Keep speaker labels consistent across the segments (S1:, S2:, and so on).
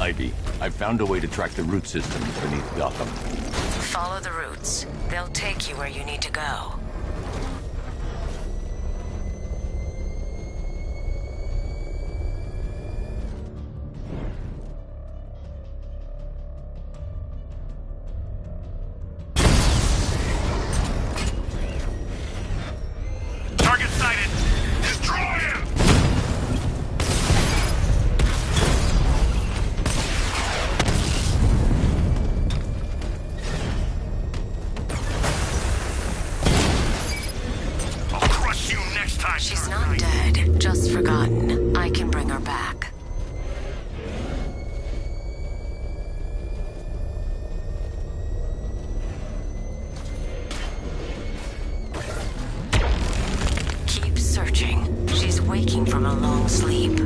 S1: Ivy, I've found a way to track the root systems beneath Gotham.
S2: Follow the routes. They'll take you where you need to go.
S3: Target sighted! Destroy him! I'll crush you next time!
S2: She's not dead, just forgotten. I can bring her back. Keep searching. She's waking from a long sleep.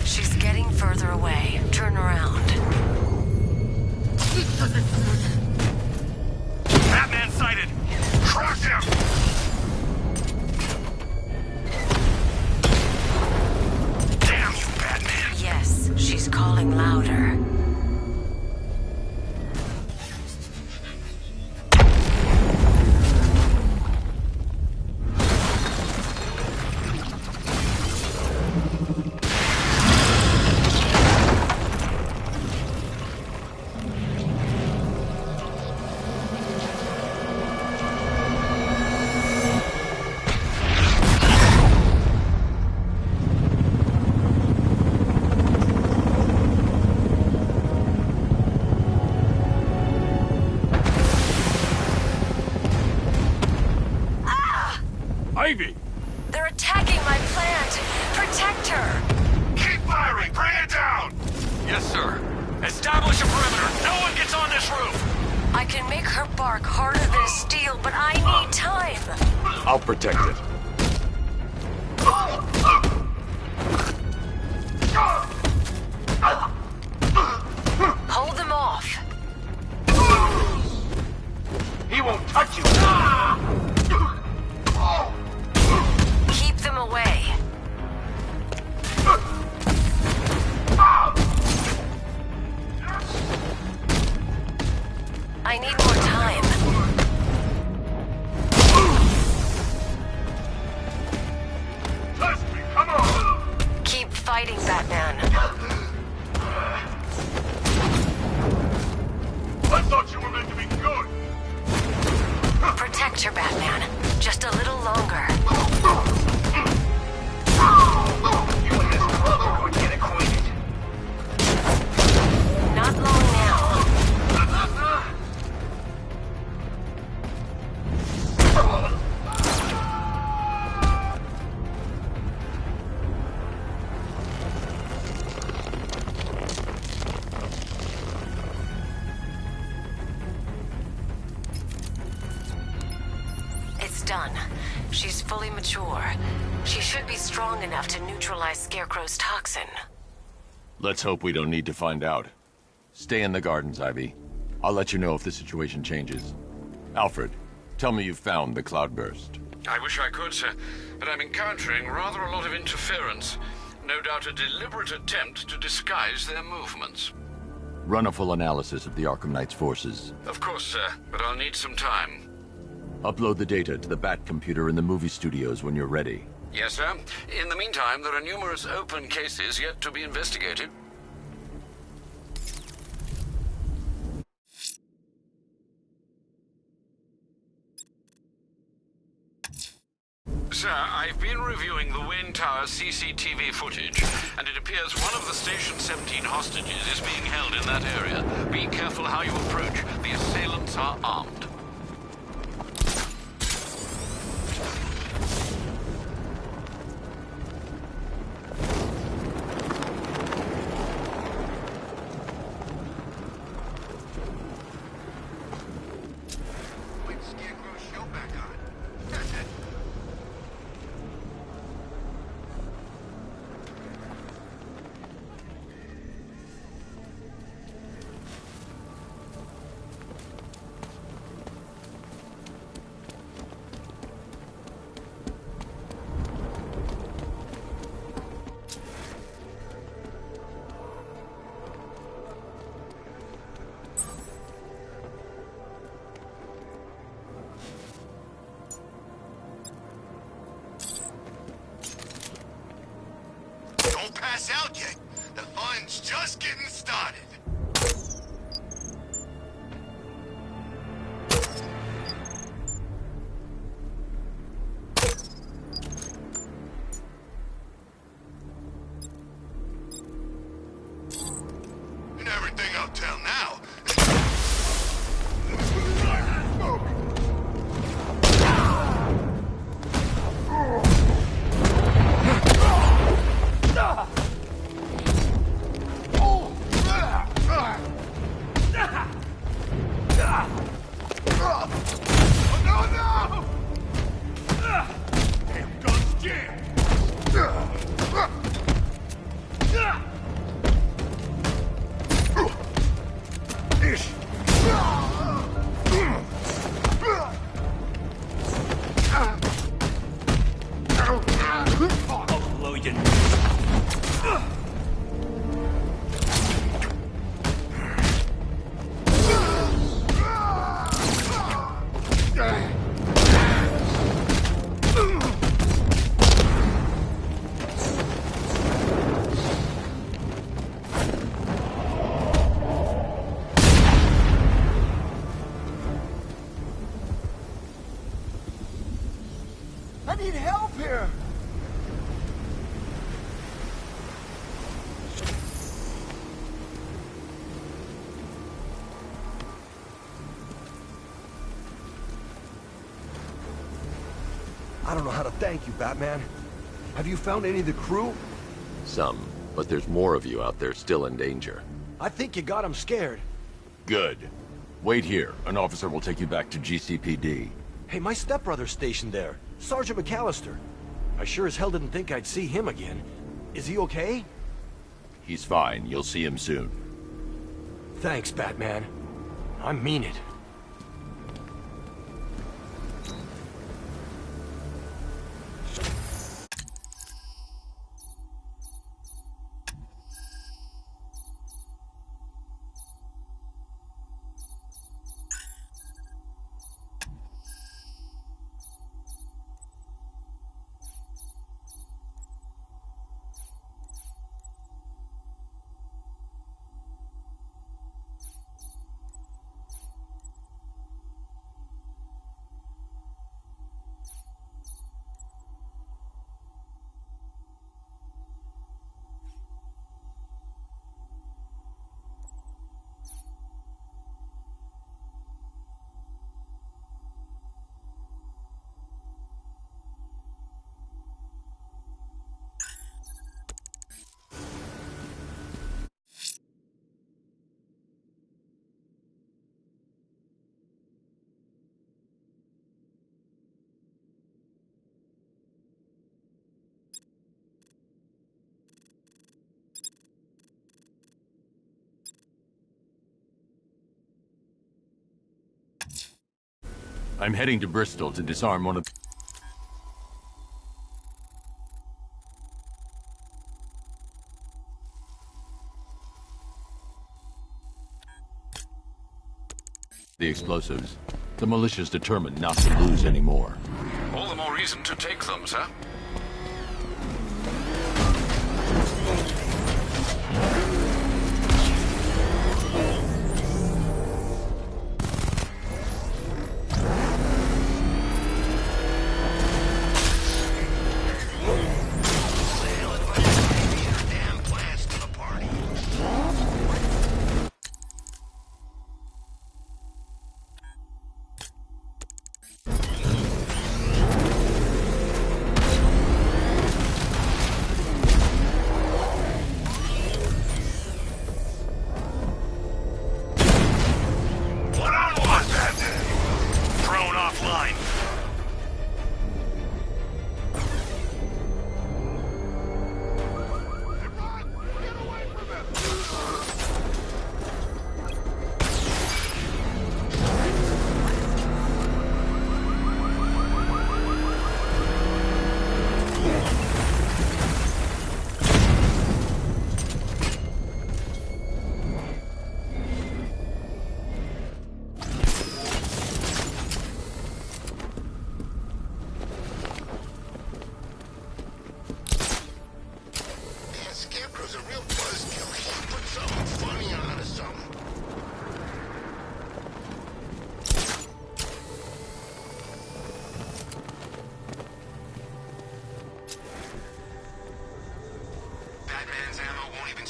S2: She's getting further away. Turn around.
S3: Batman sighted! Crush him! Damn you, Batman!
S2: Yes, she's calling louder.
S1: Ivy!
S2: They're attacking my plant! Protect her!
S3: Keep firing! Bring it down! Yes, sir. Establish a perimeter! No one gets on this roof!
S2: I can make her bark harder than steel, but I need time!
S1: I'll protect it.
S2: Hold them off!
S3: He won't touch you!
S2: Keep them away! I need more time.
S3: Trust me, come on!
S2: Keep fighting, Batman.
S3: I thought you were meant to be good!
S2: Protect her, Batman. Just a little longer.
S3: You and this club are going to get acquainted.
S2: Not long now. It's done. She's fully mature. She should be strong enough to neutralize Scarecrow's toxin.
S1: Let's hope we don't need to find out. Stay in the gardens, Ivy. I'll let you know if the situation changes. Alfred, tell me you've found the cloudburst.
S4: I wish I could, sir, but I'm encountering rather a lot of interference. No doubt a deliberate attempt to disguise their movements.
S1: Run a full analysis of the Arkham Knight's forces.
S4: Of course, sir, but I'll need some time.
S1: Upload the data to the Bat computer in the movie studios when you're ready.
S4: Yes, sir. In the meantime, there are numerous open cases yet to be investigated. Sir, I've been reviewing the Wayne Tower CCTV footage, and it appears one of the Station 17 hostages is being held in that area. Be careful how you approach. The assailants are armed.
S3: It's just getting started. And everything uptown now.
S5: I need help here! I don't know how to thank you, Batman. Have you found any of the crew?
S1: Some, but there's more of you out there still in danger.
S5: I think you got them scared.
S1: Good. Wait here. An officer will take you back to GCPD.
S5: Hey, my stepbrother's stationed there. Sergeant McAllister. I sure as hell didn't think I'd see him again. Is he okay?
S1: He's fine. You'll see him soon.
S5: Thanks, Batman. I mean it.
S1: I'm heading to Bristol to disarm one of... the explosives. The militia's determined not to lose anymore.
S4: All the more reason to take them, sir.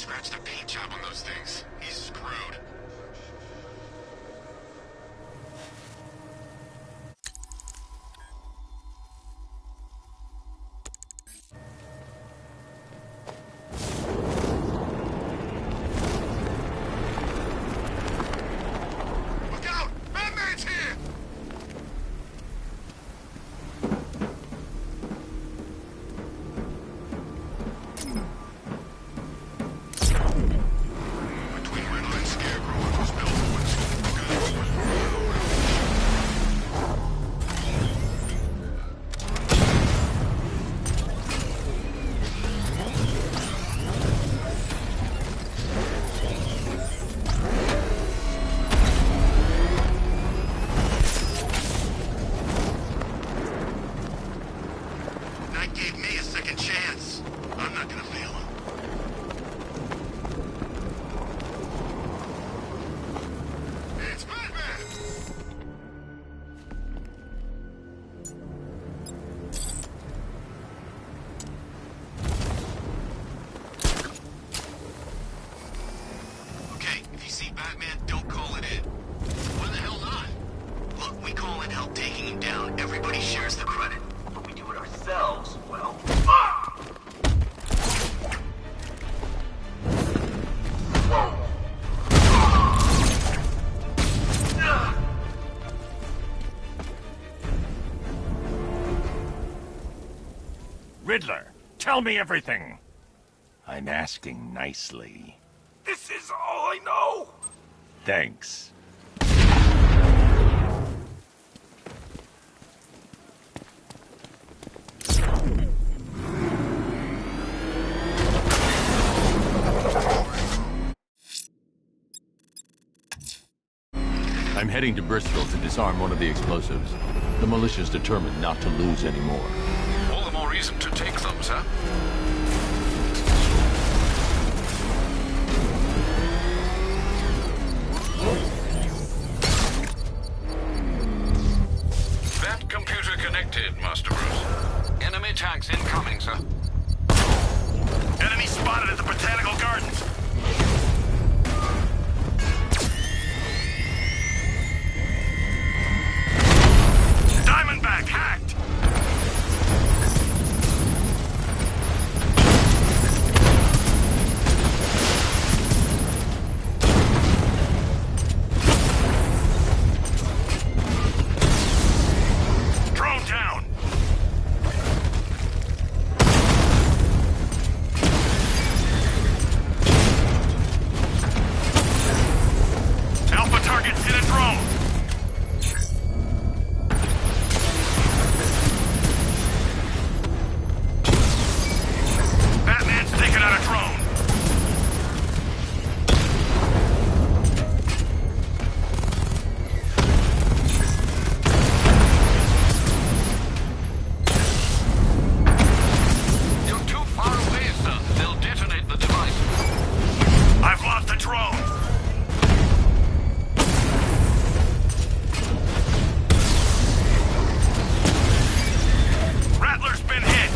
S6: scratch the paint job on those things, he's screwed.
S3: Riddler, tell me everything. I'm asking nicely.
S5: This is all I know!
S3: Thanks.
S1: I'm heading to Bristol to disarm one of the explosives. The militia's determined not to lose any more.
S4: All the more reason to take them, sir. That computer connected, Master Bruce. Enemy tanks incoming, sir.
S3: Enemy spotted at the Botanical Gardens. Diamondback hacked! Drone down! Alpha targets hit a drone! Batman's taking out a drone!
S4: You're too far away, sir. They'll detonate the device.
S3: I've lost the drone! Rattler's been hit!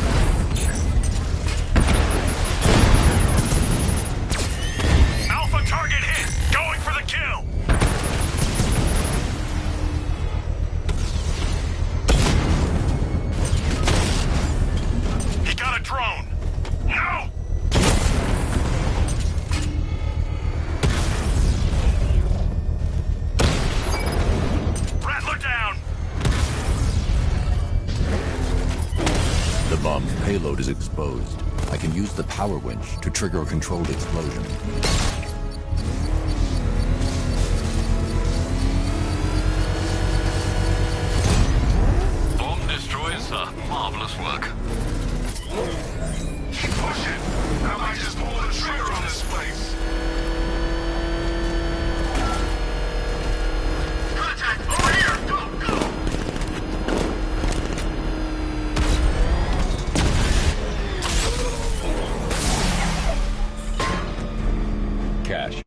S3: Alpha target hit! Going for the kill! He got a drone! No! Rattler down!
S1: The bomb's payload is exposed. I can use the power winch to trigger a controlled explosion.
S4: Bomb destroys, sir. Marvelous work.
S6: Keep pushing! I might just pull the trigger on this place! Contact! Over here! Go! Go!
S1: Cash.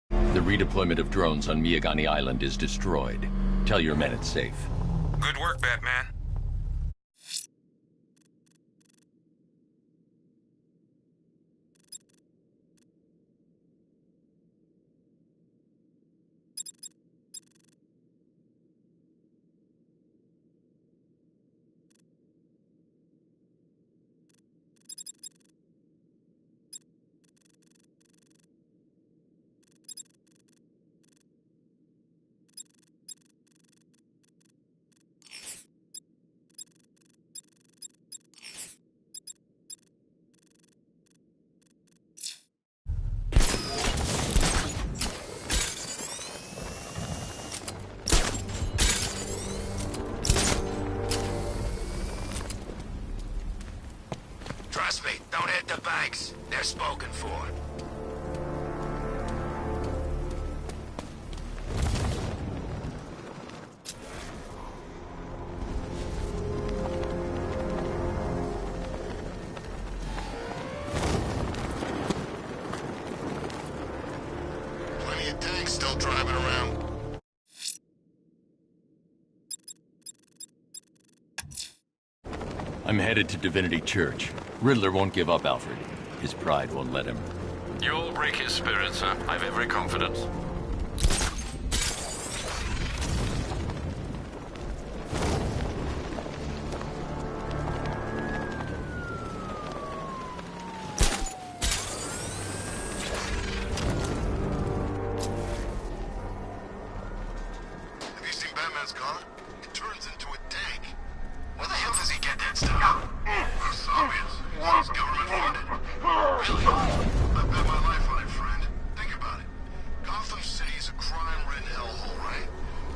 S1: The redeployment of drones on Miyagani Island is destroyed. Tell your men it's safe.
S3: Good work, Batman.
S7: guys. They're spoken for.
S6: Plenty of tanks still driving around.
S1: I'm headed to Divinity Church. Riddler won't give up, Alfred. His pride won't let him.
S4: You'll break his spirit, sir. I've every confidence.
S6: Have you seen Batman's car? It turns into a tank. Where the hell does he get that stuff? It's obvious. It's government funded. Really? I bet my life on it, friend. Think about it. Gotham City's a crime-ridden hellhole, right?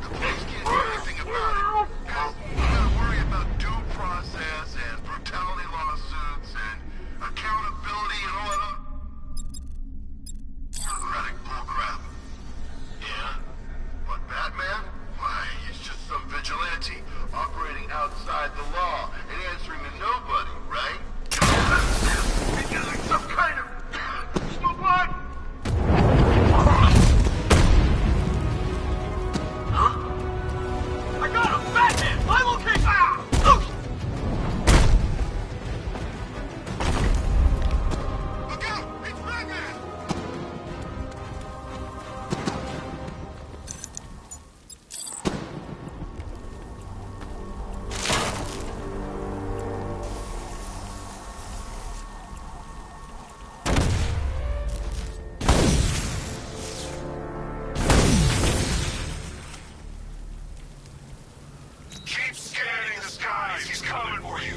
S6: The police can't do anything about it. Because we gotta worry about due process and brutality lawsuits and accountability and all that other bureaucratic bullcrap. Yeah? But Batman? Why, he's just some vigilante operating outside the law and answering to nobody, right? He's using some kind of stupid. Huh? I got him! Batman! My location! Look out! It's Batman! Keep scanning the skies. He's coming for you.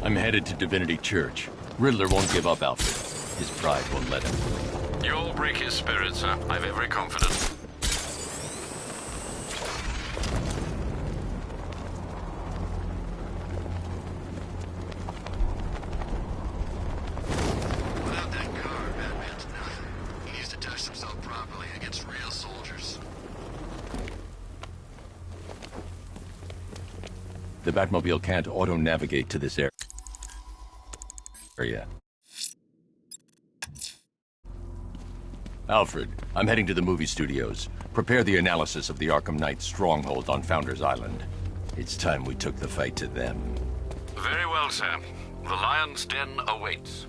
S1: I'm headed to Divinity Church. Riddler won't give up, Alfred. His pride won't let him.
S4: You'll break his spirit, sir. I've every confidence.
S6: Without that car, Batman's nothing. He needs to test himself properly against real soldiers.
S1: The Batmobile can't auto-navigate to this area. Alfred, I'm heading to the movie studios. Prepare the analysis of the Arkham Knight's stronghold on Founders Island. It's time we took the fight to them.
S4: Very well, sir. The Lion's Den awaits.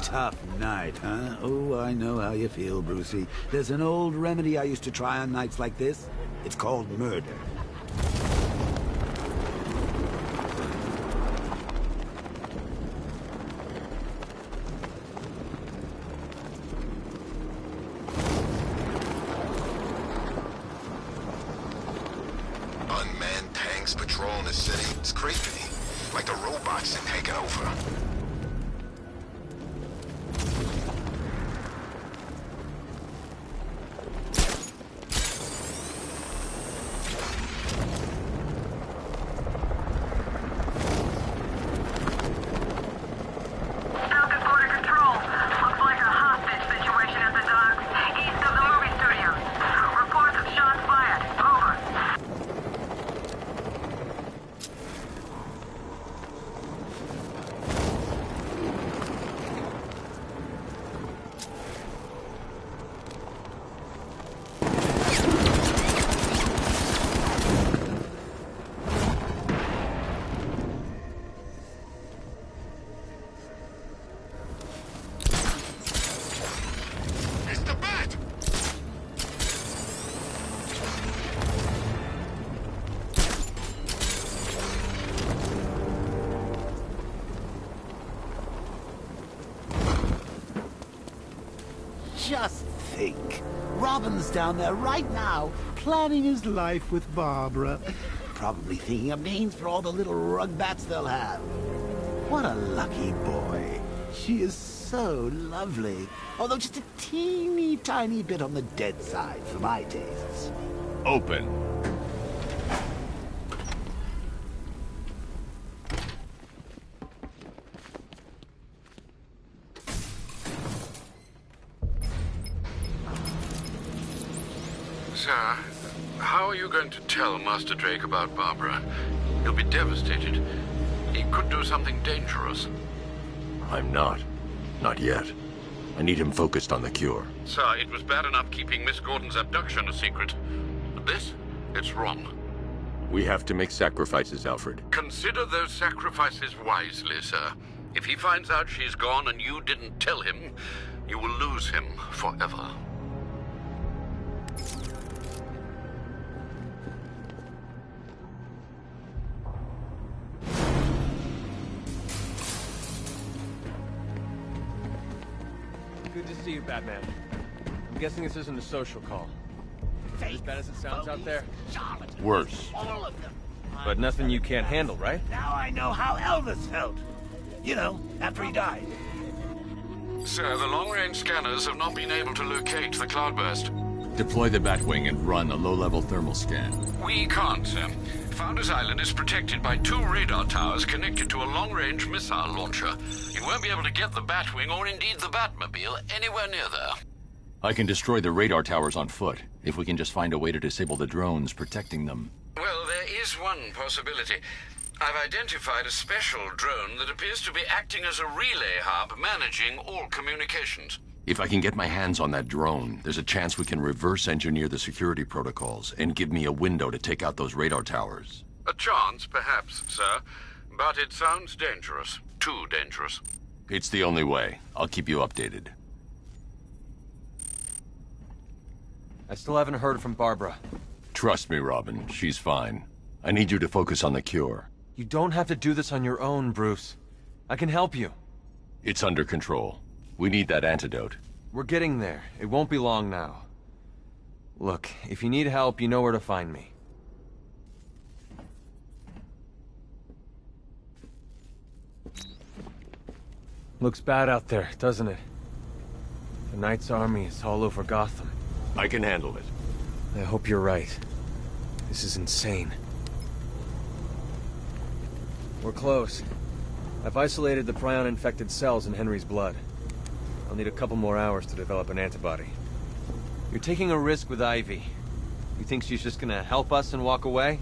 S8: Tough night, huh? Oh, I know how you feel, Brucey. There's an old remedy I used to try on nights like this. It's called murder.
S6: Unmanned tanks patrolling the city. It's creepy. Like the robots have taken over.
S8: Just think. Robin's down there right now, planning his life with Barbara. Probably thinking of names for all the little rugbats they'll have. What a lucky boy. She is so lovely. Although just a teeny tiny bit on the dead side for my tastes.
S1: Open.
S4: Sir, how are you going to tell Master Drake about Barbara? He'll be devastated. He could do something dangerous.
S1: I'm not. Not yet. I need him focused on the cure.
S4: Sir, it was bad enough keeping Miss Gordon's abduction a secret. But this? It's wrong.
S1: We have to make sacrifices, Alfred.
S4: Consider those sacrifices wisely, sir. If he finds out she's gone and you didn't tell him, you will lose him forever.
S7: Good to see you, Batman. I'm guessing this isn't a social call. As bad as it sounds out there?
S1: Worse.
S8: All of them.
S7: But nothing you can't handle, right?
S8: Now I know how Elvis felt. You know, after he died.
S4: Sir, the long-range scanners have not been able to locate the cloudburst.
S1: Deploy the Batwing and run a low-level thermal scan.
S4: We can't, sir. Founders Island is protected by 2 radar towers connected to a long-range missile launcher. You won't be able to get the Batwing or indeed the Batmobile anywhere near there.
S1: I can destroy the radar towers on foot, if we can just find a way to disable the drones protecting them.
S4: Well, there is one possibility. I've identified a special drone that appears to be acting as a relay hub managing all communications.
S1: If I can get my hands on that drone, there's a chance we can reverse engineer the security protocols and give me a window to take out those radar towers.
S4: A chance, perhaps, sir. But it sounds dangerous. Too dangerous.
S1: It's the only way. I'll keep you updated.
S7: I still haven't heard from Barbara.
S1: Trust me, Robin. She's fine. I need you to focus on the cure.
S7: You don't have to do this on your own, Bruce. I can help you.
S1: It's under control. We need that antidote.
S7: We're getting there. It won't be long now. Look, if you need help, you know where to find me. Looks bad out there, doesn't it? The Knight's army is all over Gotham.
S1: I can handle it.
S7: I hope you're right. This is insane. We're close. I've isolated the prion-infected cells in Henry's blood. I'll need a couple more hours to develop an antibody. You're taking a risk with Ivy. You think she's just gonna help us and walk away?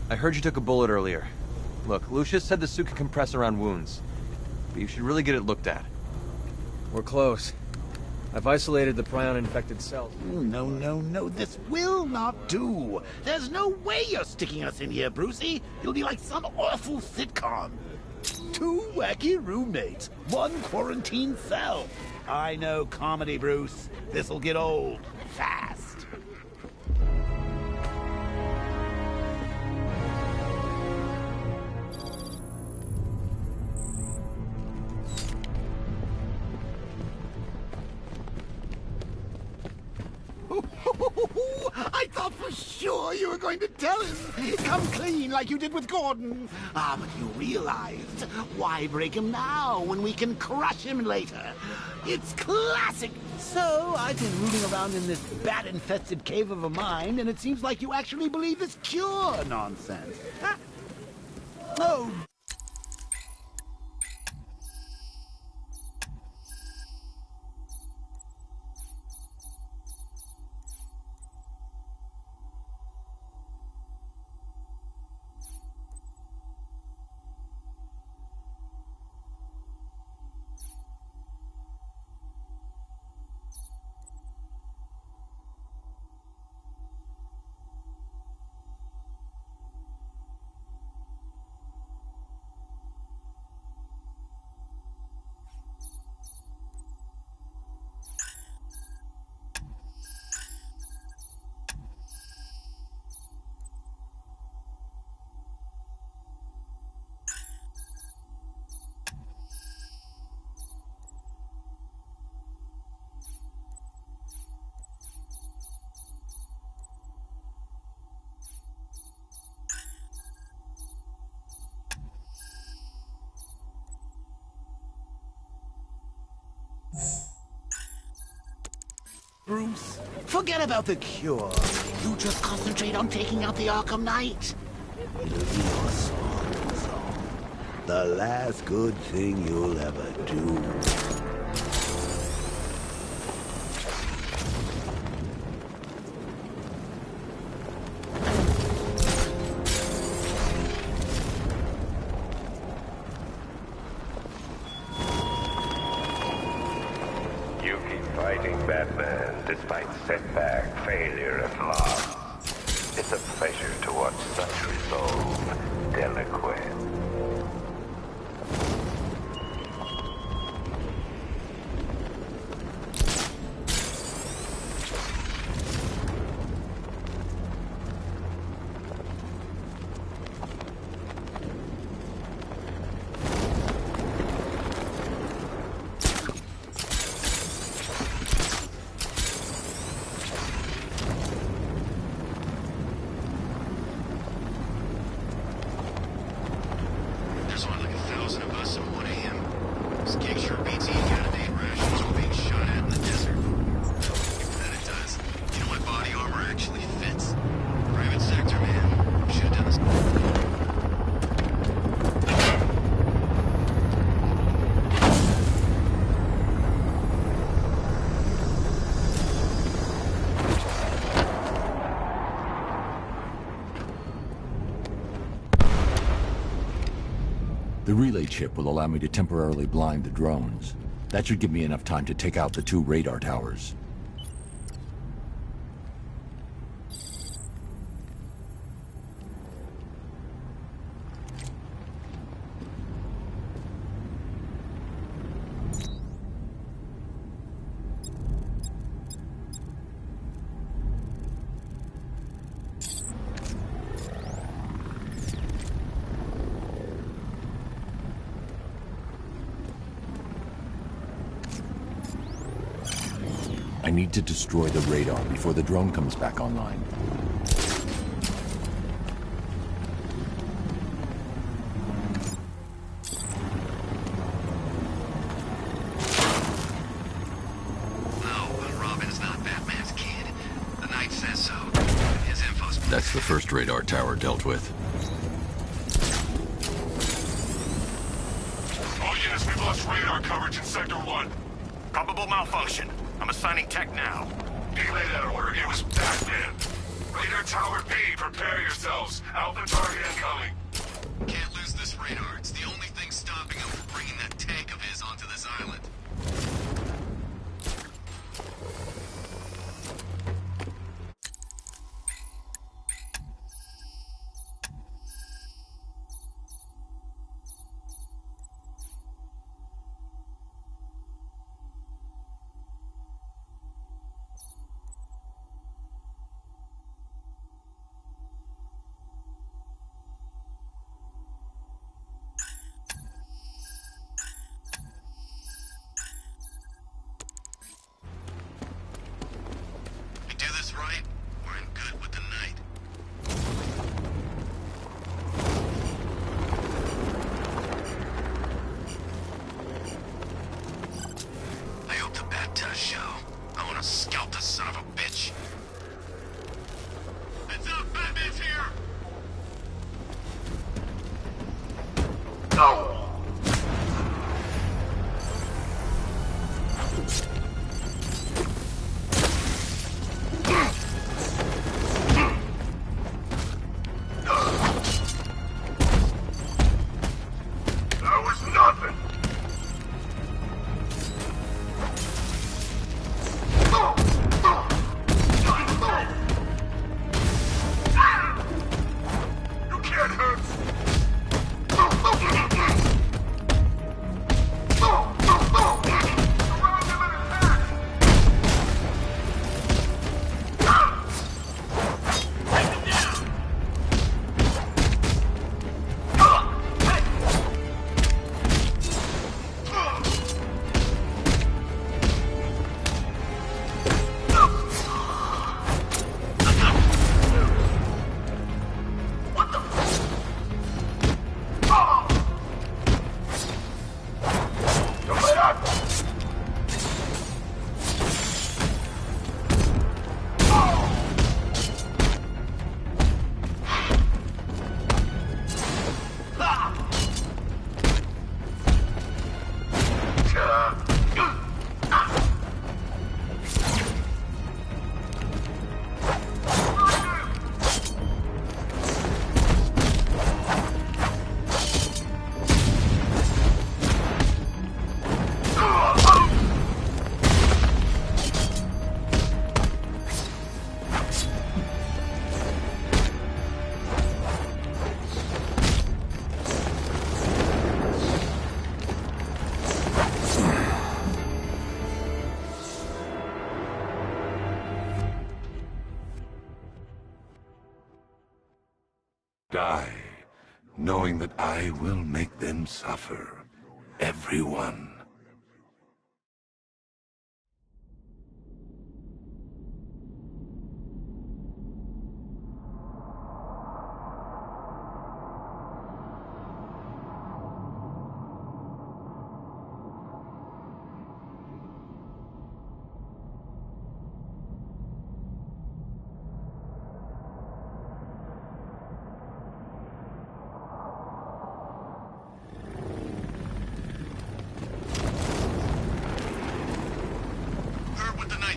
S7: I heard you took a bullet earlier. Look, Lucius said the suit can compress around wounds, but you should really get it looked at. We're close. I've isolated the prion-infected cells.
S8: No, no, no, this will not do. There's no way you're sticking us in here, Brucey. You'll be like some awful sitcom. 2 wacky roommates, 1 quarantine cell. I know comedy, Bruce. This'll get old fast. I thought for sure you were going to tell him. Come clean like you did with Gordon. Ah, but you realized. Why break him now when we can crush him later? It's classic. So, I've been rooting around in this bat-infested cave of a mind, and it seems like you actually believe this cure nonsense. Huh? Oh. Bruce, forget about the cure. You just concentrate on taking out the Arkham Knight. It'll be your swan song. The last good thing you'll ever do.
S9: Despite setback, failure, and loss. It's a pleasure to watch such resolve, delinquent.
S1: The relay chip will allow me to temporarily blind the drones. That should give me enough time to take out the 2 radar towers. I need to destroy the radar before the drone comes back online.
S6: Robin's not Batman's kid. The Knight says so. His info's...
S1: That's the first radar tower dealt with.
S3: All units, we've lost radar coverage in Sector 1. Probable malfunction. I'm assigning tech now. Delay that order. It was Batman. Radar Tower B, prepare yourselves. Alpha target incoming.
S6: Can't lose this radar. It's the only thing stopping him from bringing that tank of his onto this island.
S10: Die, knowing that I will make them suffer. Everyone.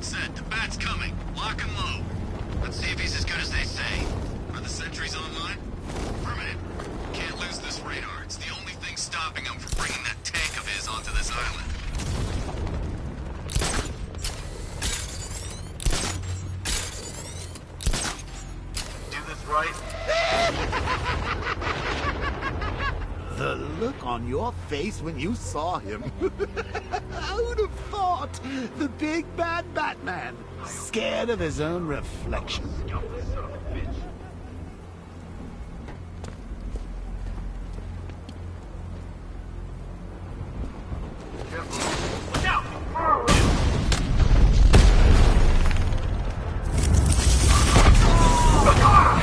S6: Said the bat's coming. Lock and load. Let's see if he's as good as they say. Are the sentries online? Affirmative. Can't lose this radar. It's the only thing stopping him from bringing that tank of his onto this island. Do this right.
S8: The look on your face when you saw him. Who'd have thought? The big bad Batman, scared of his own reflection.
S6: Look out!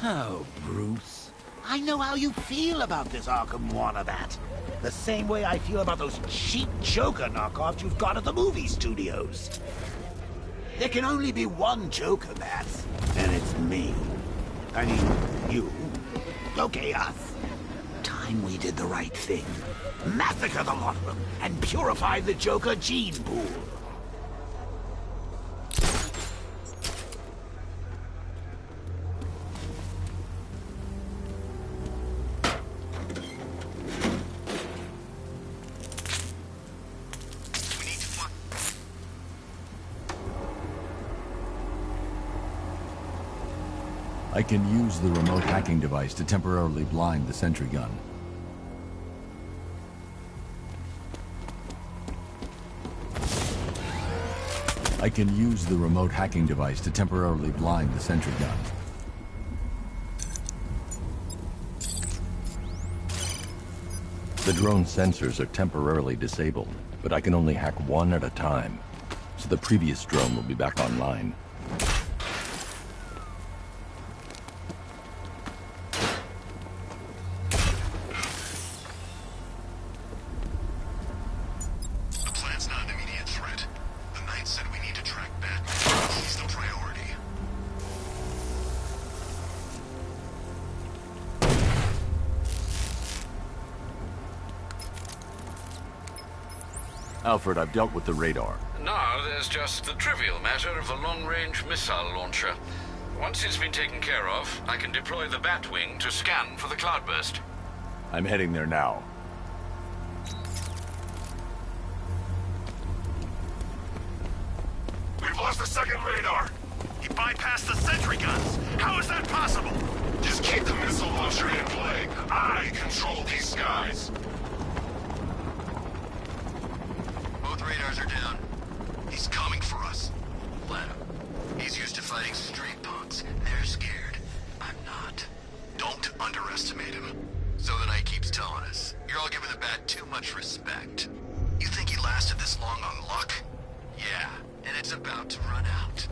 S8: Oh, Bruce. I know how you feel about this Arkham Wannabat. The same way I feel about those cheap Joker knockoffs you've got at the movie studios. There can only be one Joker, Bats, and it's me. I mean, you. Okay, us. Time we did the right thing. Massacre the lot of them and purify the Joker gene pool.
S1: I can use the remote hacking device to temporarily blind the sentry gun. I can use the remote hacking device to temporarily blind the sentry gun. The drone sensors are temporarily disabled, but I can only hack one at a time, so the previous drone will be back online. Alfred, I've dealt with the radar.
S4: Now there's just the trivial matter of the long-range missile launcher. Once it's been taken care of, I can deploy the Batwing to scan for the cloudburst.
S1: I'm heading there now.
S3: We've lost the second radar. He bypassed the sentry guns. How is that possible? Just keep the missile launcher in play. I control these skies.
S6: Both radars are down. He's coming for us. Let him. He's used to fighting street punks. They're scared. I'm not. Don't underestimate him. So the Knight keeps telling us. You're all You're giving the bat too much respect. You think he lasted this long on luck? Yeah, and it's about to run out.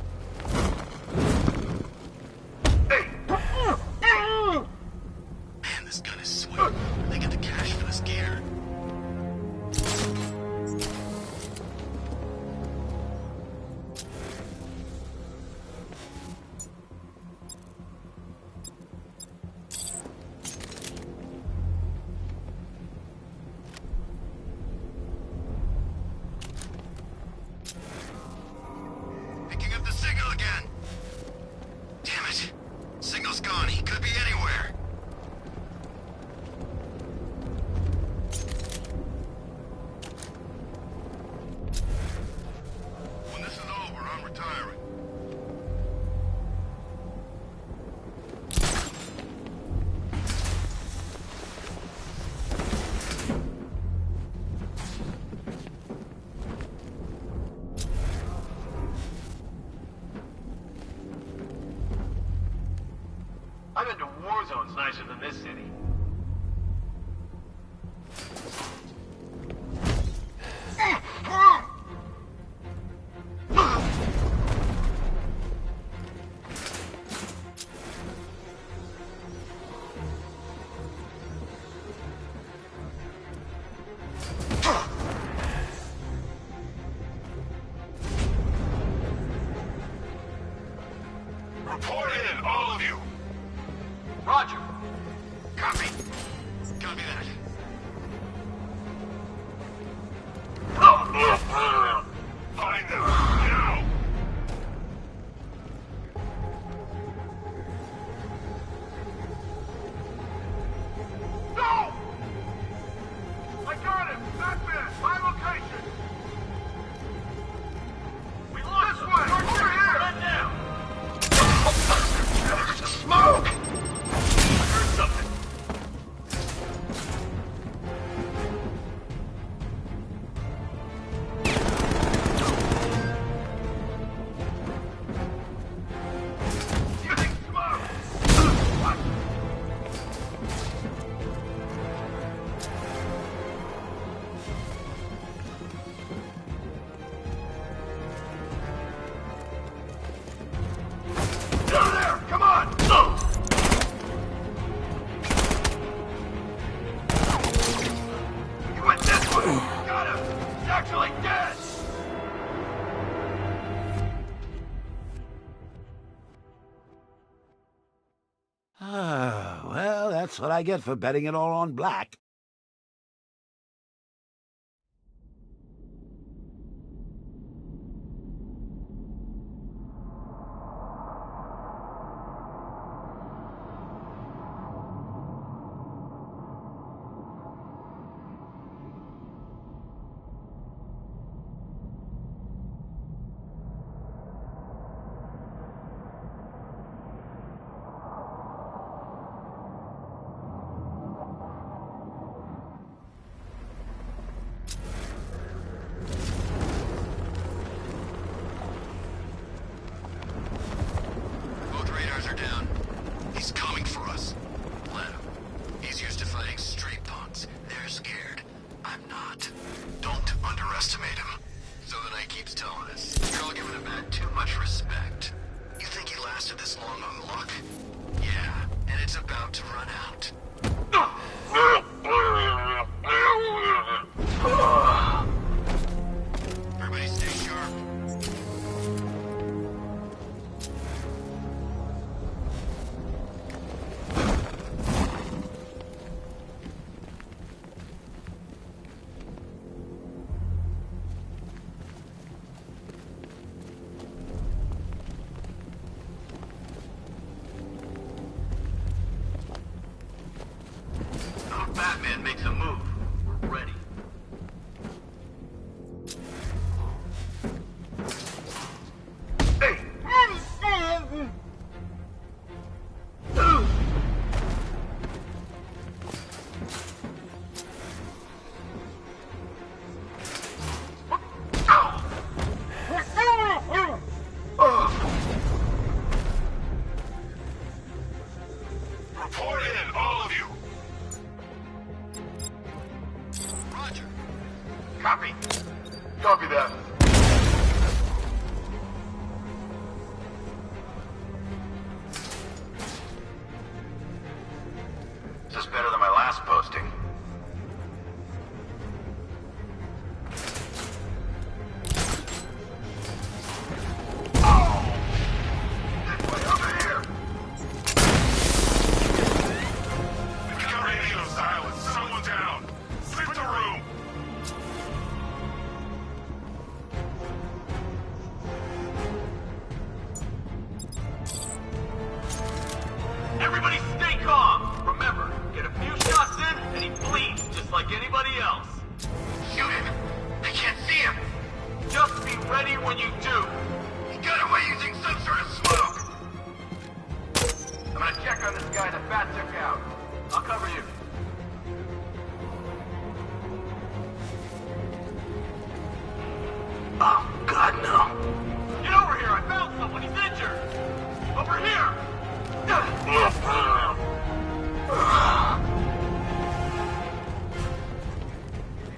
S6: Man, this gun is sweet. They get the cash for this gear. Picking up the signal again. Damn it. Signal's gone. He could be anywhere. When this is over, I'm retiring.
S11: I've been to war zones nicer than this city.
S3: Report in, all of you.
S11: Roger.
S6: Copy. Copy that.
S3: Find them, now.
S11: No! I got him! Batman, my location! We lost this way! Over here! Head down!
S3: Smoke!
S11: I heard something. Smoke! What?
S3: Down there, come on!
S11: He went this way! Got him! He's actually dead!
S8: Ah, well, that's what I get for betting it all on black.
S11: Copy.
S6: Copy that.
S3: This is better than my last posting.
S11: Everybody stay calm. Remember, get a few shots in and he bleeds just like anybody else.
S6: Shoot him. I can't see him.
S11: Just be ready when you do.
S6: He got away using some sort of smoke.
S11: I'm gonna check on this guy the bat took out. I'll cover you.
S6: Oh, God, no.
S11: Get over here! I found someone! He's injured! Over here!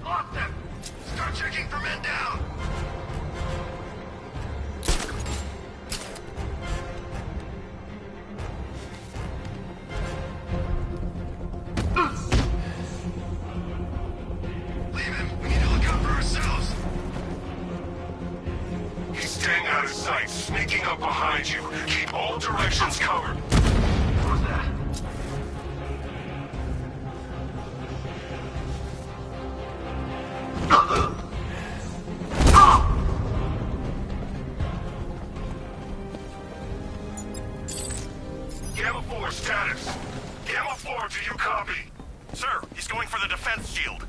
S6: Lost him. Start checking for men down. Leave him. We need to look out for ourselves.
S3: He's staying out of sight, sneaking up behind you. Keep all directions covered.
S6: Who's that?
S3: Gamma 4 status. Gamma 4, do you copy? Sir, he's going for the defense shield.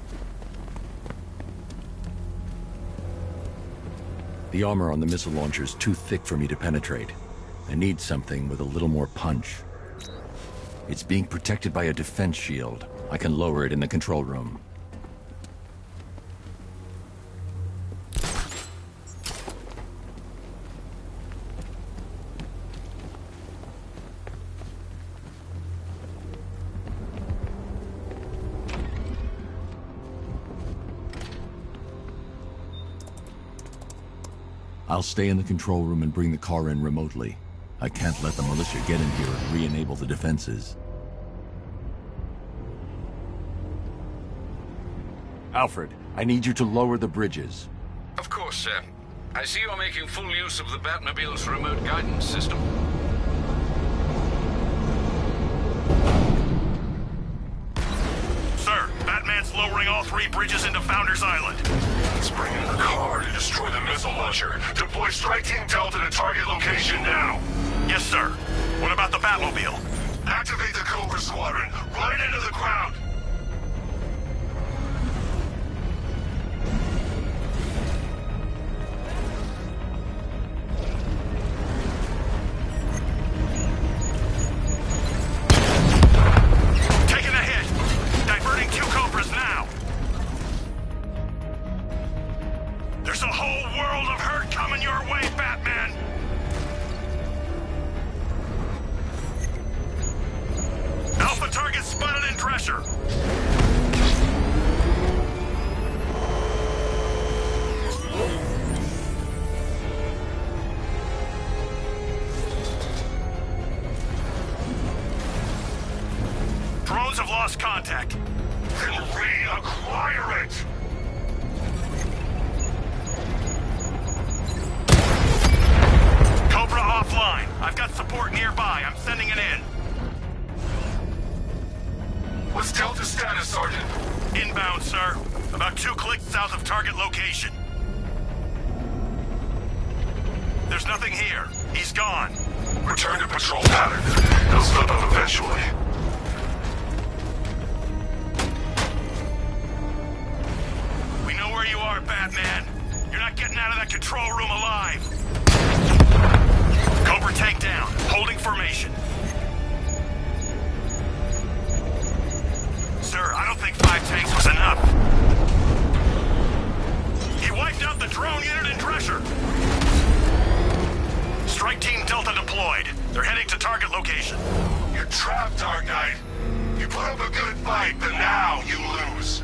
S1: The armor on the missile launcher is too thick for me to penetrate. I need something with a little more punch. It's being protected by a defense shield. I can lower it in the control room. I'll stay in the control room and bring the car in remotely. I can't let the militia get in here and re-enable the defenses. Alfred, I need you to lower the bridges.
S4: Of course, sir. I see you're making full use of the Batmobile's remote guidance system.
S3: Sir, Batman's lowering all 3 bridges into Founders Island. Let's bring in the car to destroy the missile launcher. Deploy Strike Team Delta to target location now. Yes, sir. What about the Batmobile? Activate the Cobra Squadron. Run it into the ground. Taking a hit. Diverting 2 Cobras now. There's a whole world of hurt coming your way, Batman! Alpha target spotted in Drescher. Drones have lost contact. Then reacquire it! Cobra offline. I've got support nearby. I'm sending it in. What's Delta's status, Sergeant? Inbound, sir. About 2 clicks south of target location. There's nothing here. He's gone. Return to patrol pattern. He'll slip up eventually. We know where you are, Batman. You're not getting out of that control room alive. Cobra tank down. Holding formation. Sir, I don't think 5 tanks was enough. He wiped out the drone unit in Drescher. Strike Team Delta deployed. They're heading to target location. You're trapped, Dark Knight. You put up a good fight, but now you lose.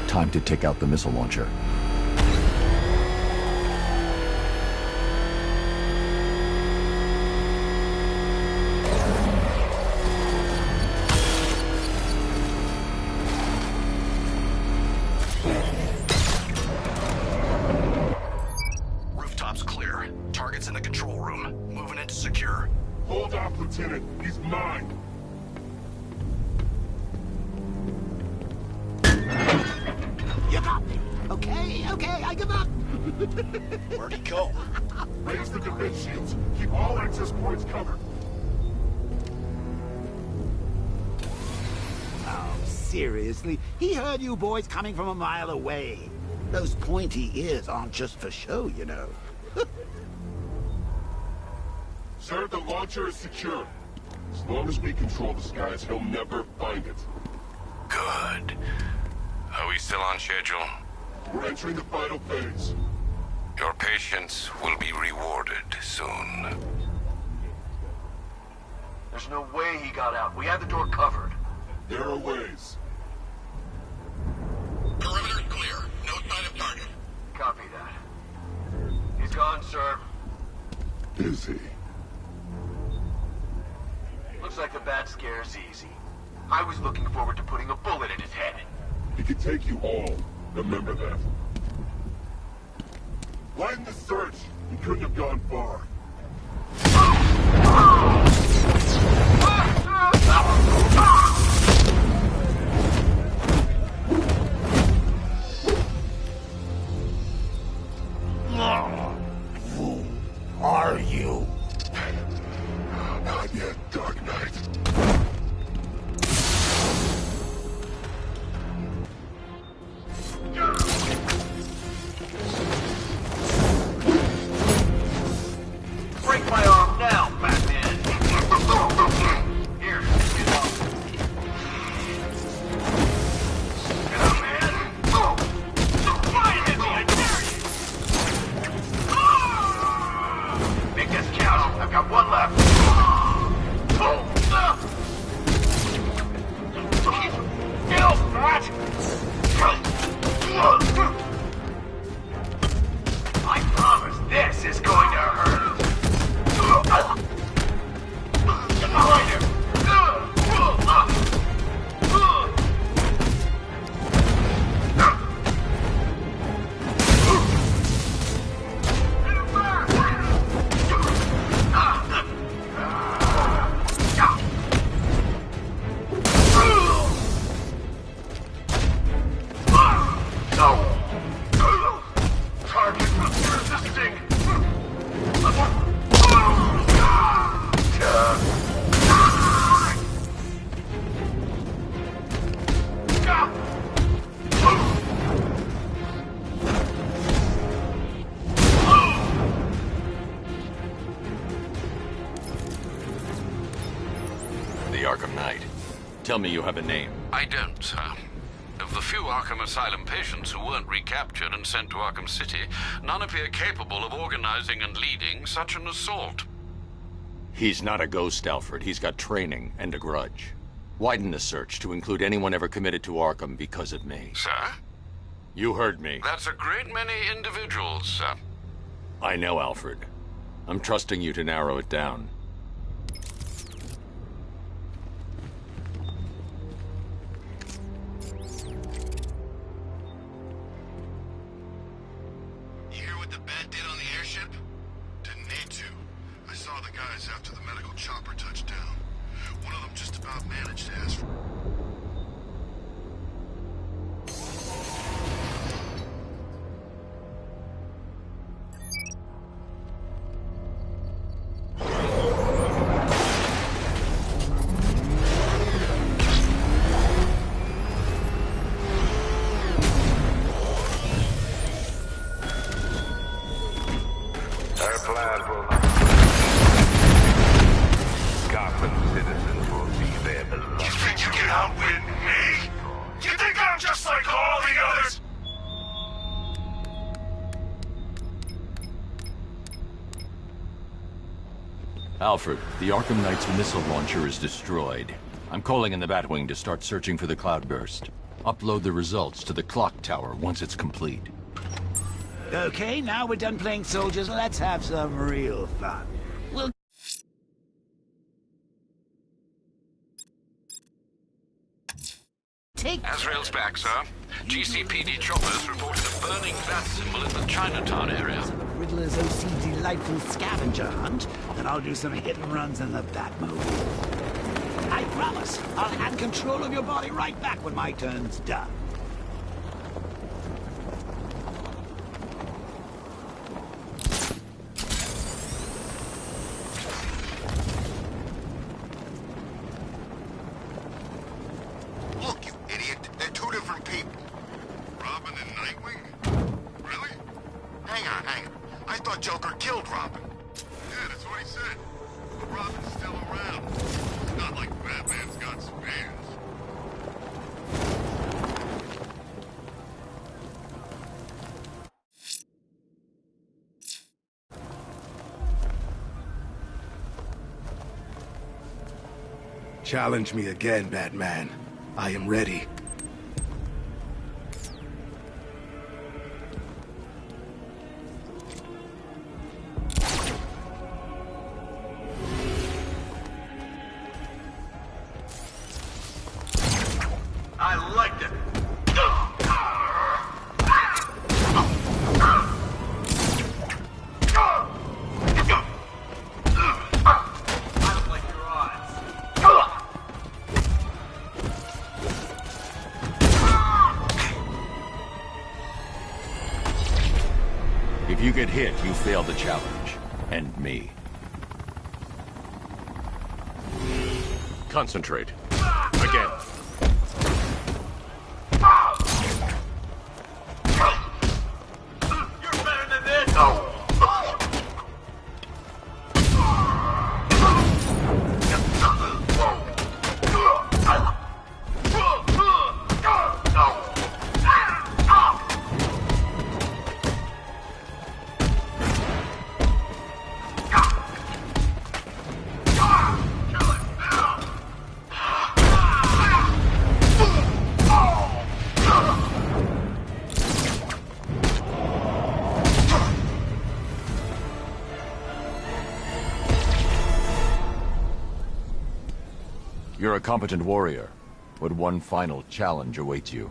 S1: Time to take out the missile launcher.
S3: Rooftops clear. Target's in the control room. Moving into secure.
S10: Hold off, Lieutenant. He's mine.
S8: You got me. Okay, I give up.
S3: Where'd he go?
S10: Raise the defense shields. Keep all access points covered.
S8: Oh, seriously? He heard you boys coming from a mile away. Those pointy ears aren't just for show, you know.
S10: Sir, the launcher is secure. As long as we control the skies, he'll never find it.
S9: Good. Are we still on schedule?
S10: We're entering the final phase.
S9: Your patience will be rewarded soon.
S11: There's no way he got out. We had the door covered.
S10: There are ways.
S6: Perimeter clear. No sign of target.
S11: Copy that. He's gone, sir.
S10: Is he?
S11: Looks like the bat scare's easy. I was looking forward to putting a bullet in his head.
S10: He could take you all. Remember that. Widen the search. He couldn't have gone far.
S8: Who are you?
S10: Not yet, Dark Knight.
S11: Break my arm now, Batman! Here, get up. Get up, man! Fly at me, I dare you! Make this count. I've got one left. Get Bat! I promise this is going to hurt. Get behind him! Target resisting!
S1: The Arkham Knight. Tell me you have a name.
S4: I don't, sir. Of the few Arkham Asylum patients who weren't recaptured and sent to Arkham City, none appear capable of organizing and leading such an assault.
S1: He's not a ghost, Alfred. He's got training and a grudge. Widen the search to include anyone ever committed to Arkham because of me.
S4: Sir?
S1: You heard me.
S4: That's a great many individuals, sir.
S1: I know, Alfred. I'm trusting you to narrow it down.
S6: You hear what the bat did on the airship? Didn't need to. I saw the guys after the medical chopper touched down. One of them just about managed to ask for...
S9: Our plan will not... Gotham citizens will be there below.
S3: You think you can outwit me? You think I'm just like all the others?
S1: Alfred, the Arkham Knight's missile launcher is destroyed. I'm calling in the Batwing to start searching for the cloudburst. Upload the results to the clock tower once it's complete.
S8: Okay, now we're done playing soldiers. Let's have some real fun. We'll... take...
S4: AZRAEL's back, sir. GCPD choppers reported a burning bat symbol in the Chinatown area.
S8: Riddler's OC delightful scavenger hunt, then I'll do some hit and runs in the Batmobile. I promise, I'll hand control of your body right back when my turn's done.
S6: Look, you idiot. They're two different people. Robin and Nightwing? Really? Hang on. I thought Joker killed Robin. Yeah, that's what he said. But Robin's still around. It's not like Batman's got spares.
S12: Challenge me again, Batman. I am ready.
S11: I liked it. I don't like your odds.
S1: If you get hit, you fail the challenge. And me.
S10: Concentrate. Again.
S11: You're better than this.
S1: You're a competent warrior, but one final challenge awaits you.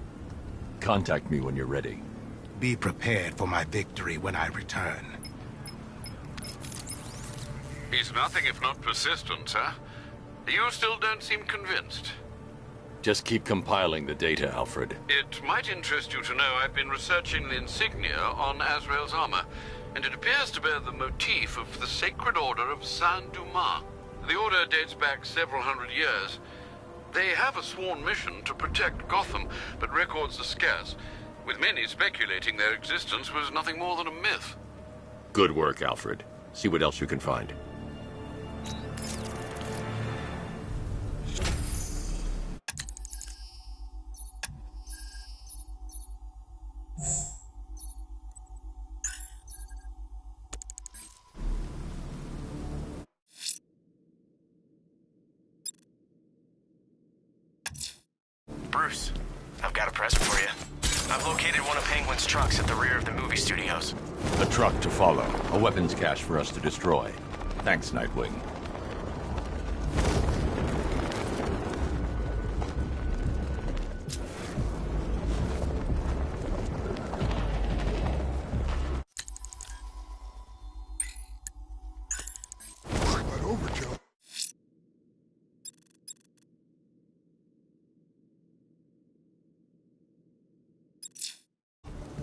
S1: Contact me when you're ready.
S12: Be prepared for my victory when I return.
S4: He's nothing if not persistent, sir. You still don't seem convinced.
S1: Just keep compiling the data, Alfred.
S4: It might interest you to know I've been researching the insignia on AZRAEL's armor, and it appears to bear the motif of the Sacred Order of Saint-Dumas. The order dates back several hundred years. They have a sworn mission to protect Gotham, but records are scarce, with many speculating their existence was nothing more than a myth.
S10: Good work, Alfred. See what else you can find.
S13: Bruce, I've got a present for you. I've located one of Penguin's trucks at the rear of the movie studios.
S1: A truck to follow, a weapons cache for us to destroy. Thanks, Nightwing.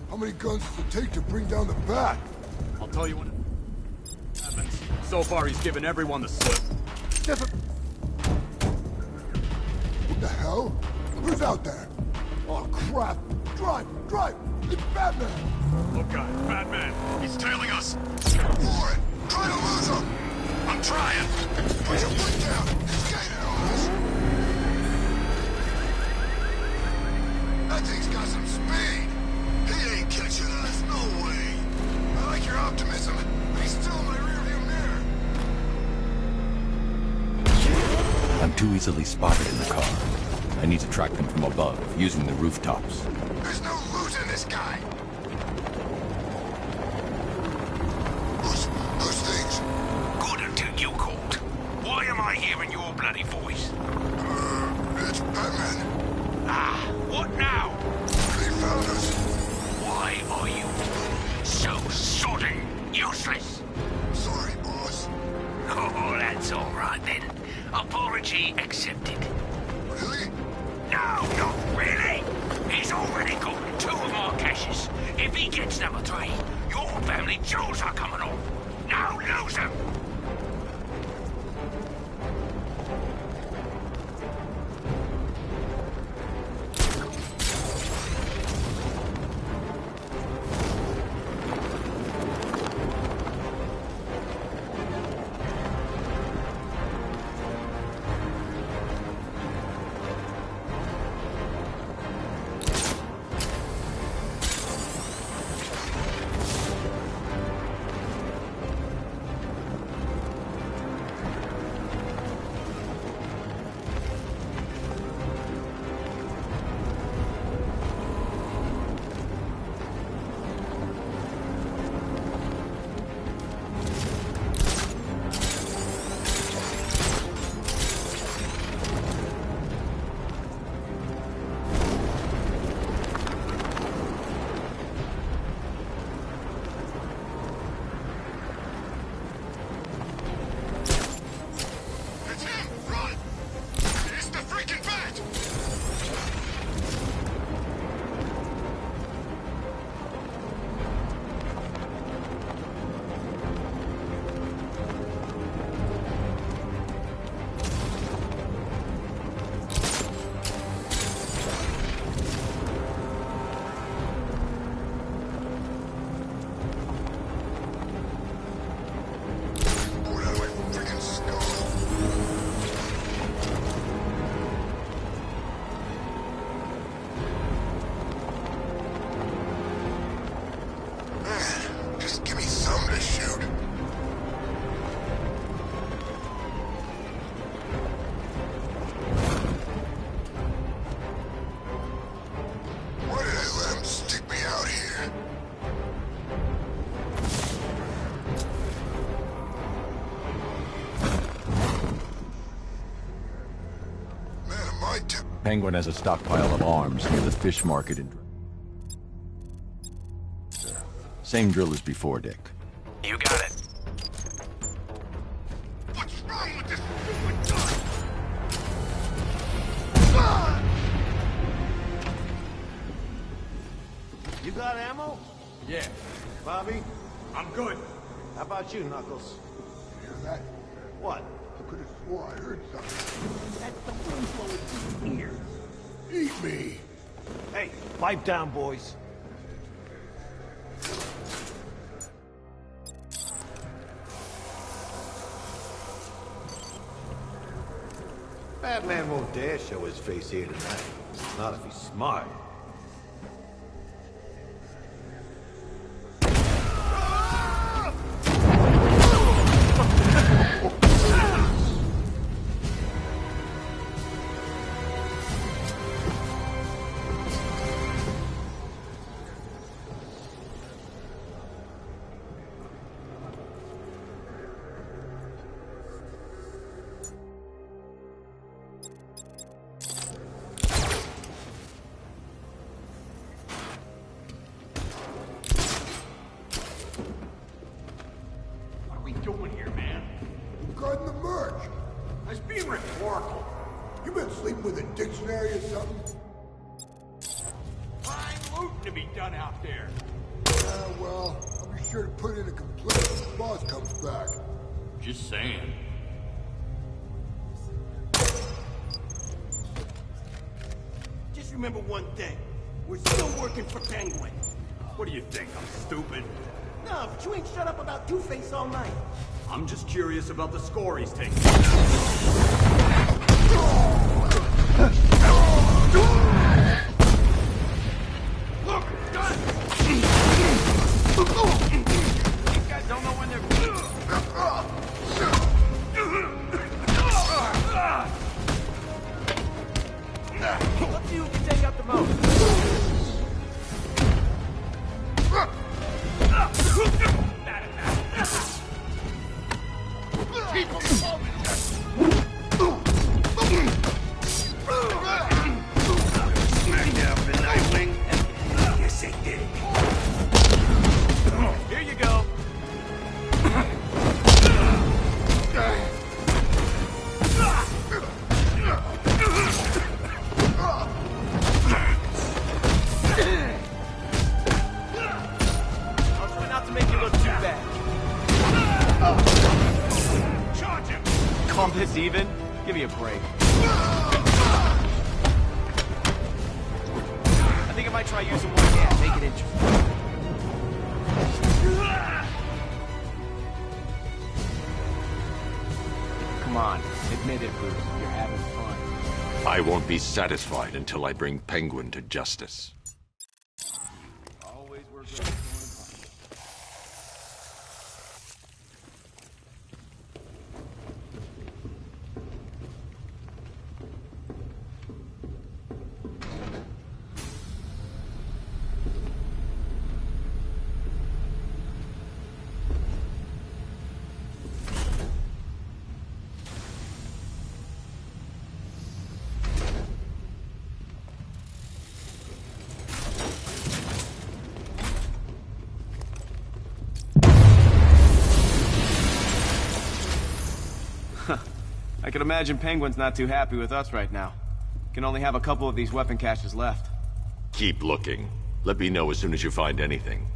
S14: How many guns does it take to bring down the Bat?
S15: I'll tell you when it happens. So far, he's given everyone the slip.
S14: What the hell? Who's out there? Oh, crap! Drive! Drive! It's Batman!
S15: Look out, Batman!
S3: He's tailing us! For it! Try to lose him! I'm trying!
S14: Put your foot down! He's gaining on us!
S6: That thing's got some speed. He ain't catching us, no way. I like your optimism, but he's still in my rearview mirror.
S1: I'm too easily spotted in the car. I need to track them from above, using the rooftops.
S6: There's no losing this guy. Who's things?
S3: Good until you called. Why am I hearing your bloody voice?
S6: It's Batman.
S16: What now?
S6: They found us.
S16: Why are you so sodden useless?
S6: Sorry, boss.
S16: Oh, that's all right then. Apology accepted.
S6: Really?
S16: No, not really. He's already got 2 of our caches. If he gets number 3, your family jewels are coming off. Now lose them.
S1: Penguin has a stockpile of arms near the fish market in... Same drill as before, Dick.
S13: You got it.
S6: What's wrong with this stupid gun?
S5: You got ammo?
S15: Yeah.
S5: Bobby?
S15: I'm good.
S5: How about you, Knuckles?
S14: Hear that?
S5: What?
S14: I could have swore I heard something.
S5: That's the wind blowing here.
S14: Eat me.
S5: Hey, pipe down, boys. Batman won't dare show his face here tonight. Not if he's smart.
S15: Just saying.
S5: Just remember one thing. We're still working for Penguin.
S15: What do you think? I'm stupid?
S5: No, but you ain't shut up about Two-Face all night.
S15: I'm just curious about the score he's taking.
S16: Look! Gun! These guys don't know when they're...
S5: Let's see who can take out the most.
S7: this even? Give me a break. I think I might try using one. Yeah, make it interesting. Come on, admit it, Bruce. You're having fun.
S1: I won't be satisfied until I bring Penguin to justice.
S7: Always work with I can imagine Penguin's not too happy with us right now. Can only have a couple of these weapon caches left.
S1: Keep looking. Let me know as soon as you find anything.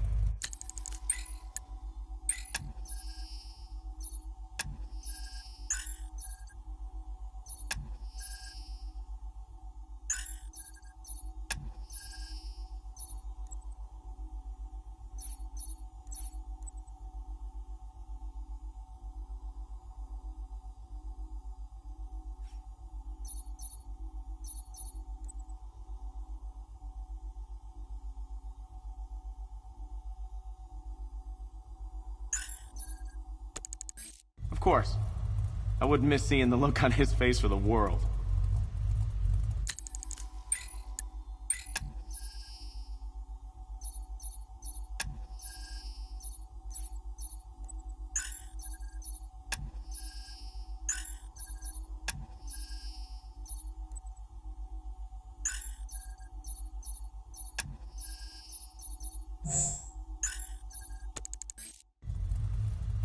S7: Of course. I wouldn't miss seeing the look on his face for the world.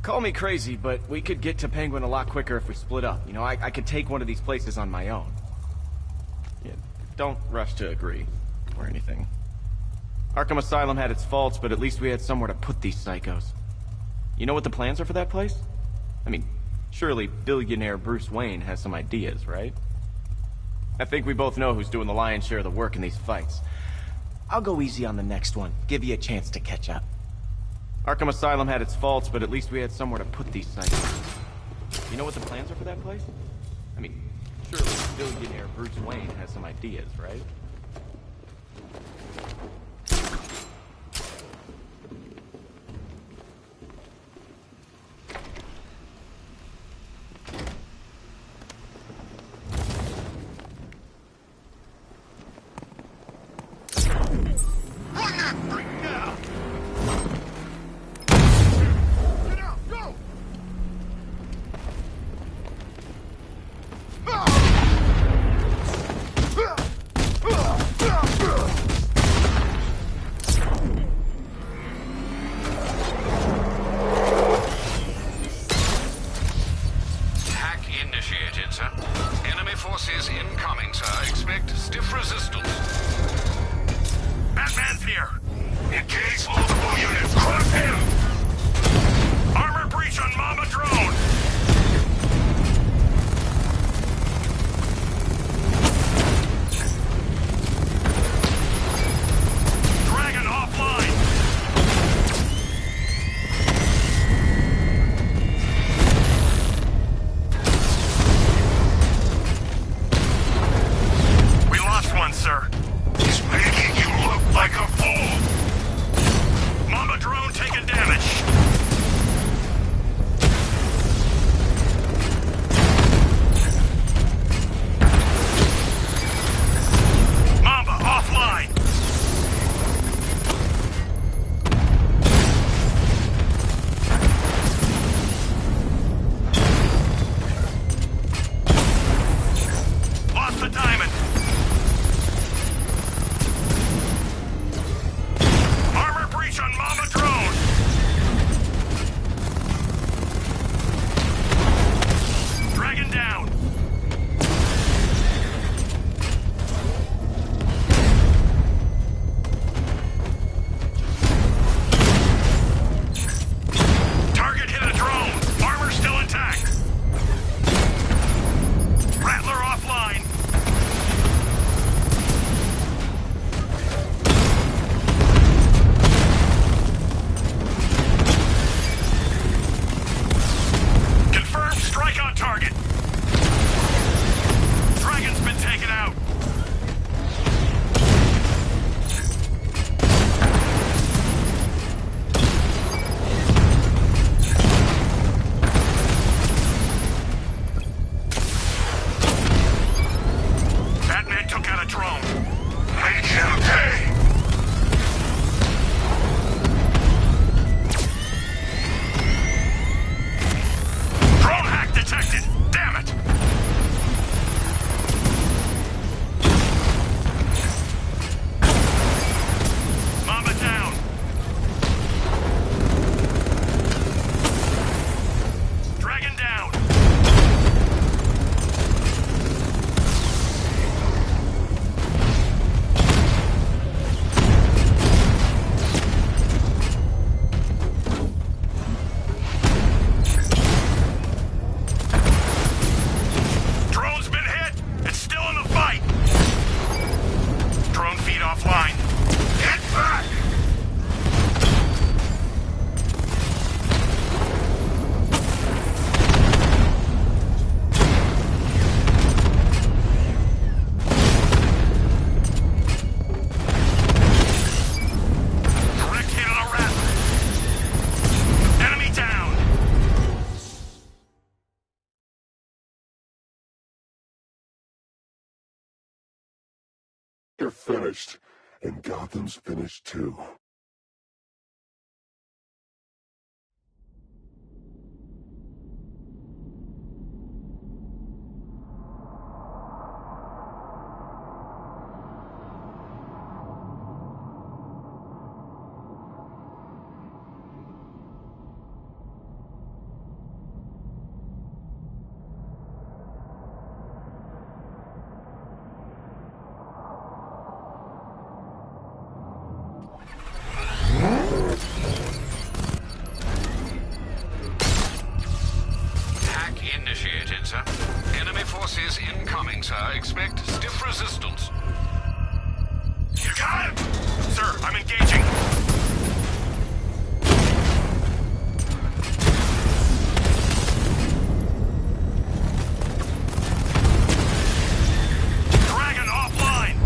S7: Call me crazy, but we could get to Penguin a lot quicker if we split up. You know, I could take one of these places on my own. Yeah, don't rush to agree, or anything. Arkham Asylum had its faults, but at least we had somewhere to put these psychos. You know what the plans are for that place? I mean, surely billionaire Bruce Wayne has some ideas, right? I think we both know who's doing the lion's share of the work in these fights. I'll go easy on the next one, give you a chance to catch up. Arkham Asylum had its faults, but at least we had somewhere to put these psychos. You know what the plans are for that place? I mean, surely billionaire Bruce Wayne has some ideas, right?
S10: finished. And Gotham's finished too.
S4: Initiated, sir. Enemy forces incoming, sir. Expect stiff resistance.
S3: You got it! Sir, I'm engaging. Dragon offline!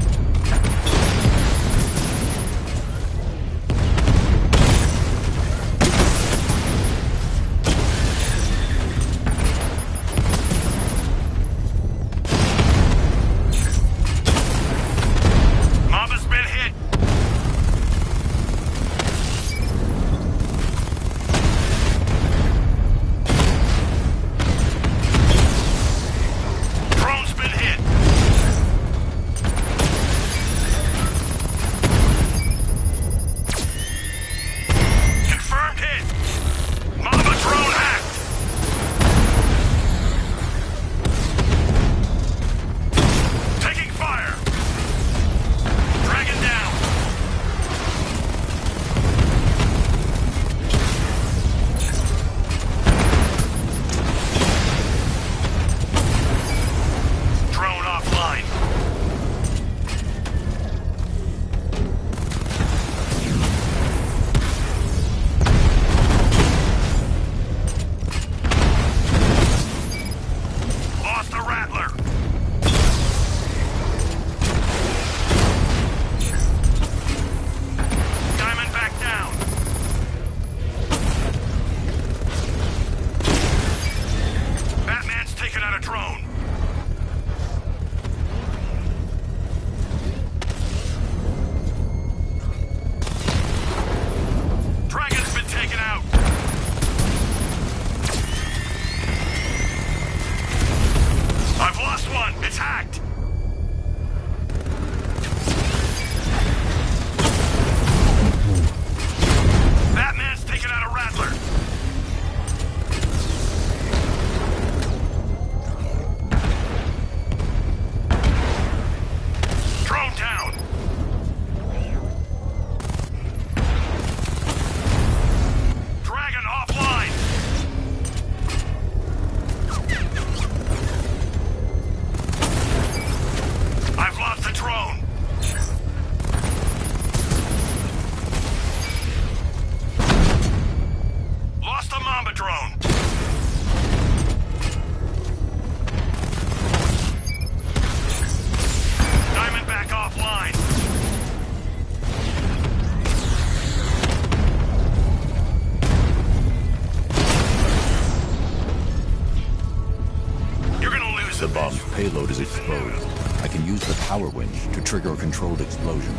S1: The bomb's payload is exposed. I can use the power winch to trigger a controlled explosion.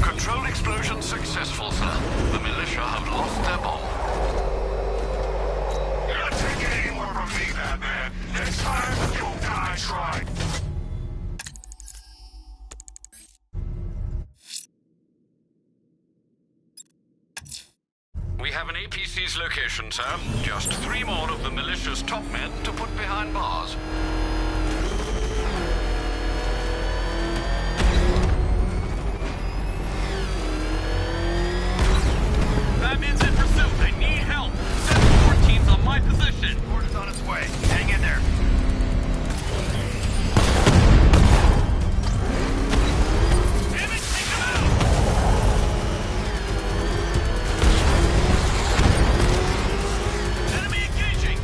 S4: Controlled explosion successful, sir. The militia have lost their bomb.
S3: You're not taking any more from me, Batman. Next time, you'll die trying.
S4: We have an APC's location, sir. Just 3 more of the militia's top men to put behind bars.
S11: Batman's in pursuit. I need help. Send support teams on my position.
S13: Order's on its way. Hang in there.
S11: Damn it, take him out! Enemy engaging!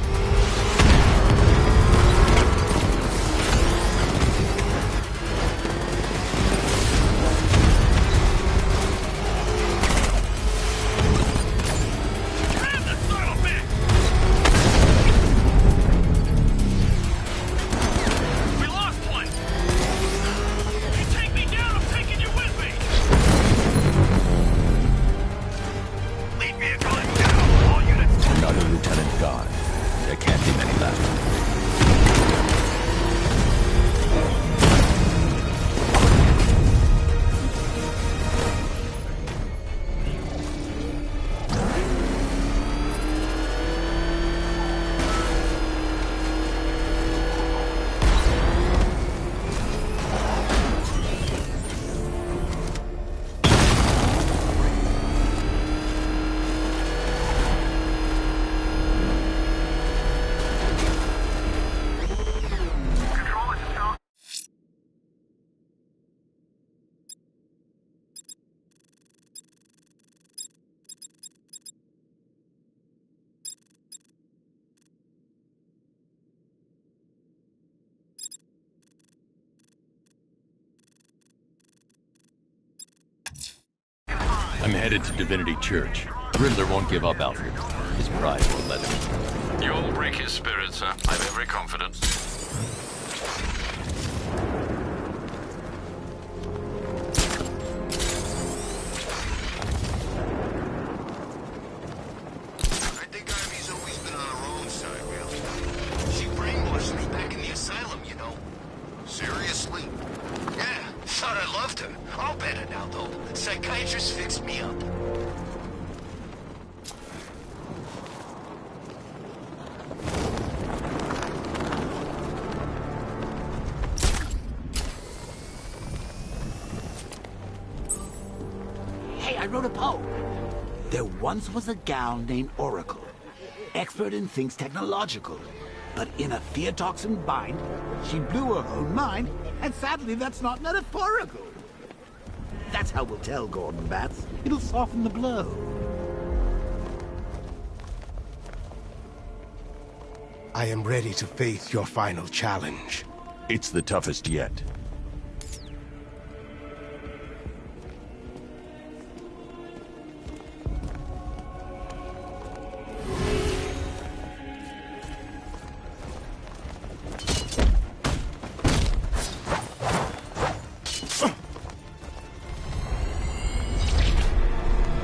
S1: I'm headed to Divinity Church. Riddler won't give up, Alfred. His pride won't let him.
S4: You'll break his spirit, sir. I've every confidence.
S6: I think Ivy's always been on her own side, really. She brainwashed me back in the asylum, you know. Seriously? Yeah, thought I loved her. All better now, though. Psychiatrist fixed me up.
S8: Hey, I wrote a poem. There once was a gal named Oracle, expert in things technological. But in a fear toxin bind, she blew her own mind, and sadly that's not metaphorical. That's how we'll tell, Gordon Bats. It'll soften the blow.
S12: I am ready to face your final challenge.
S1: It's the toughest yet.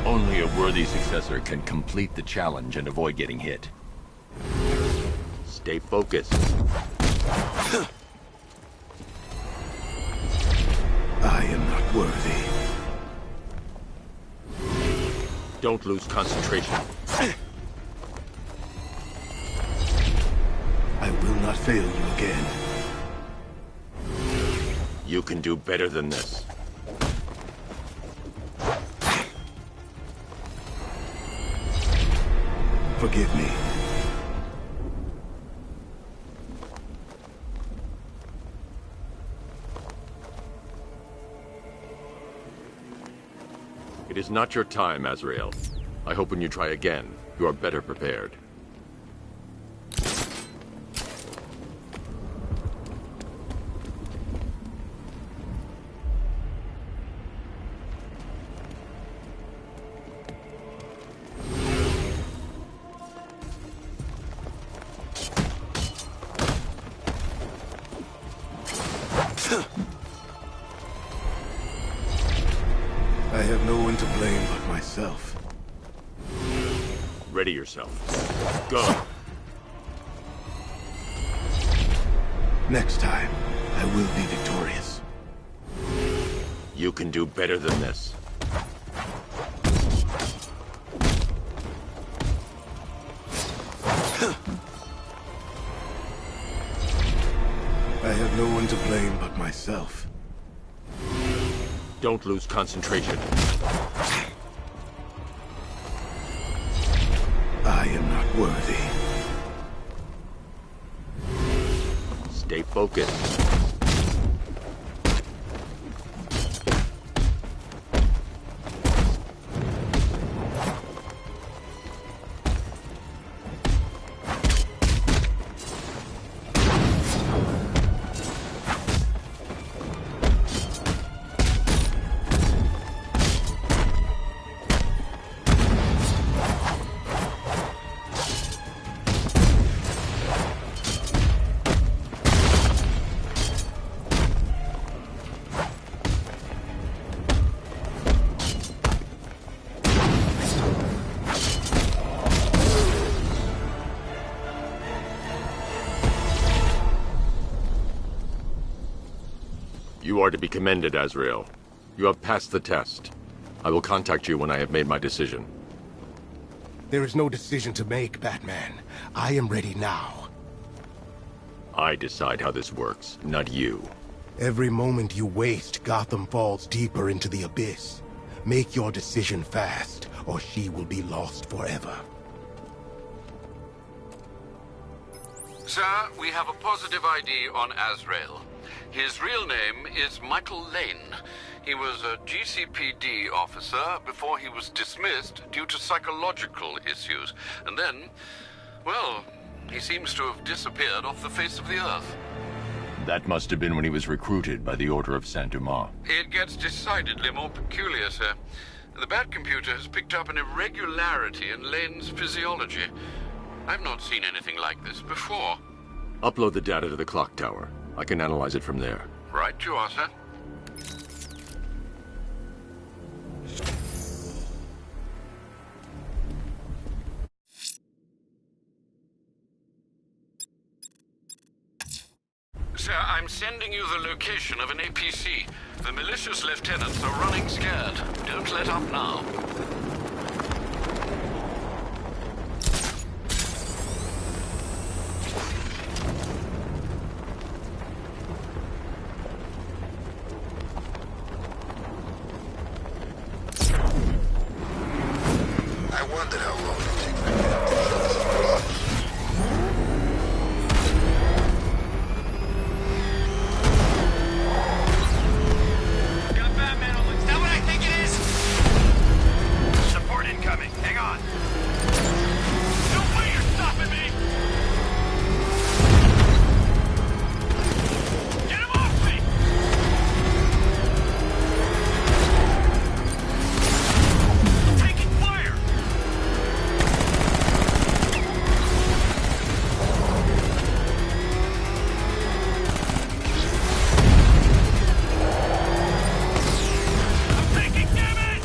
S1: Only a worthy successor can complete the challenge and avoid getting hit. Stay focused.
S12: I am not worthy.
S1: Don't lose concentration.
S12: I will not fail you again.
S1: You can do better than this.
S12: Forgive me.
S1: It is not your time, Azrael. I hope when you try again, you are better prepared.
S12: I have no one to blame but myself.
S1: Ready yourself. Go!
S12: Next time, I will be victorious.
S1: You can do better than this.
S12: I have no one to blame but myself.
S1: Don't lose concentration.
S12: I am not worthy.
S1: Stay focused. You are to be commended, Azrael. You have passed the test. I will contact you when I have made my decision.
S12: There is no decision to make, Batman. I am ready now.
S1: I decide how this works, not you.
S12: Every moment you waste, Gotham falls deeper into the abyss. Make your decision fast, or she will be lost forever.
S4: Sir, we have a positive ID on Azrael. His real name is Michael Lane. He was a GCPD officer before he was dismissed due to psychological issues. And then, well, he seems to have disappeared off the face of the earth.
S1: That must have been when he was recruited by the Order of Saint-Dumas.
S4: It gets decidedly more peculiar, sir. The Bat computer has picked up an irregularity in lens physiology. I've not seen anything like this before.
S5: Upload the data to the clock tower. I can analyze it from there.
S4: Right you are, sir. Sir, I'm sending you the location of an APC. The malicious lieutenants are running scared. Don't let up now.
S6: I wondered how long it would take for him to kill this person.
S11: Got Batman on the... Is that what I think it is?
S3: Support incoming. Hang on.
S11: No way you're stopping me! Get him off me! Taking fire! I'm taking damage!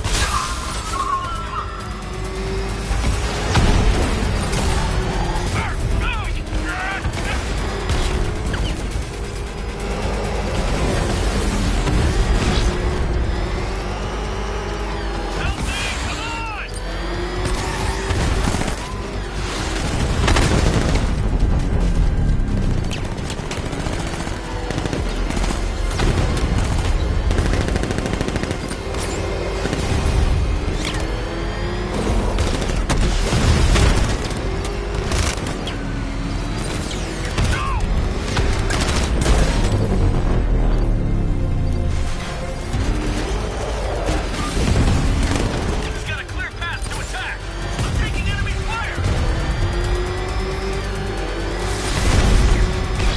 S11: He's got a clear path to attack! I'm taking enemy fire!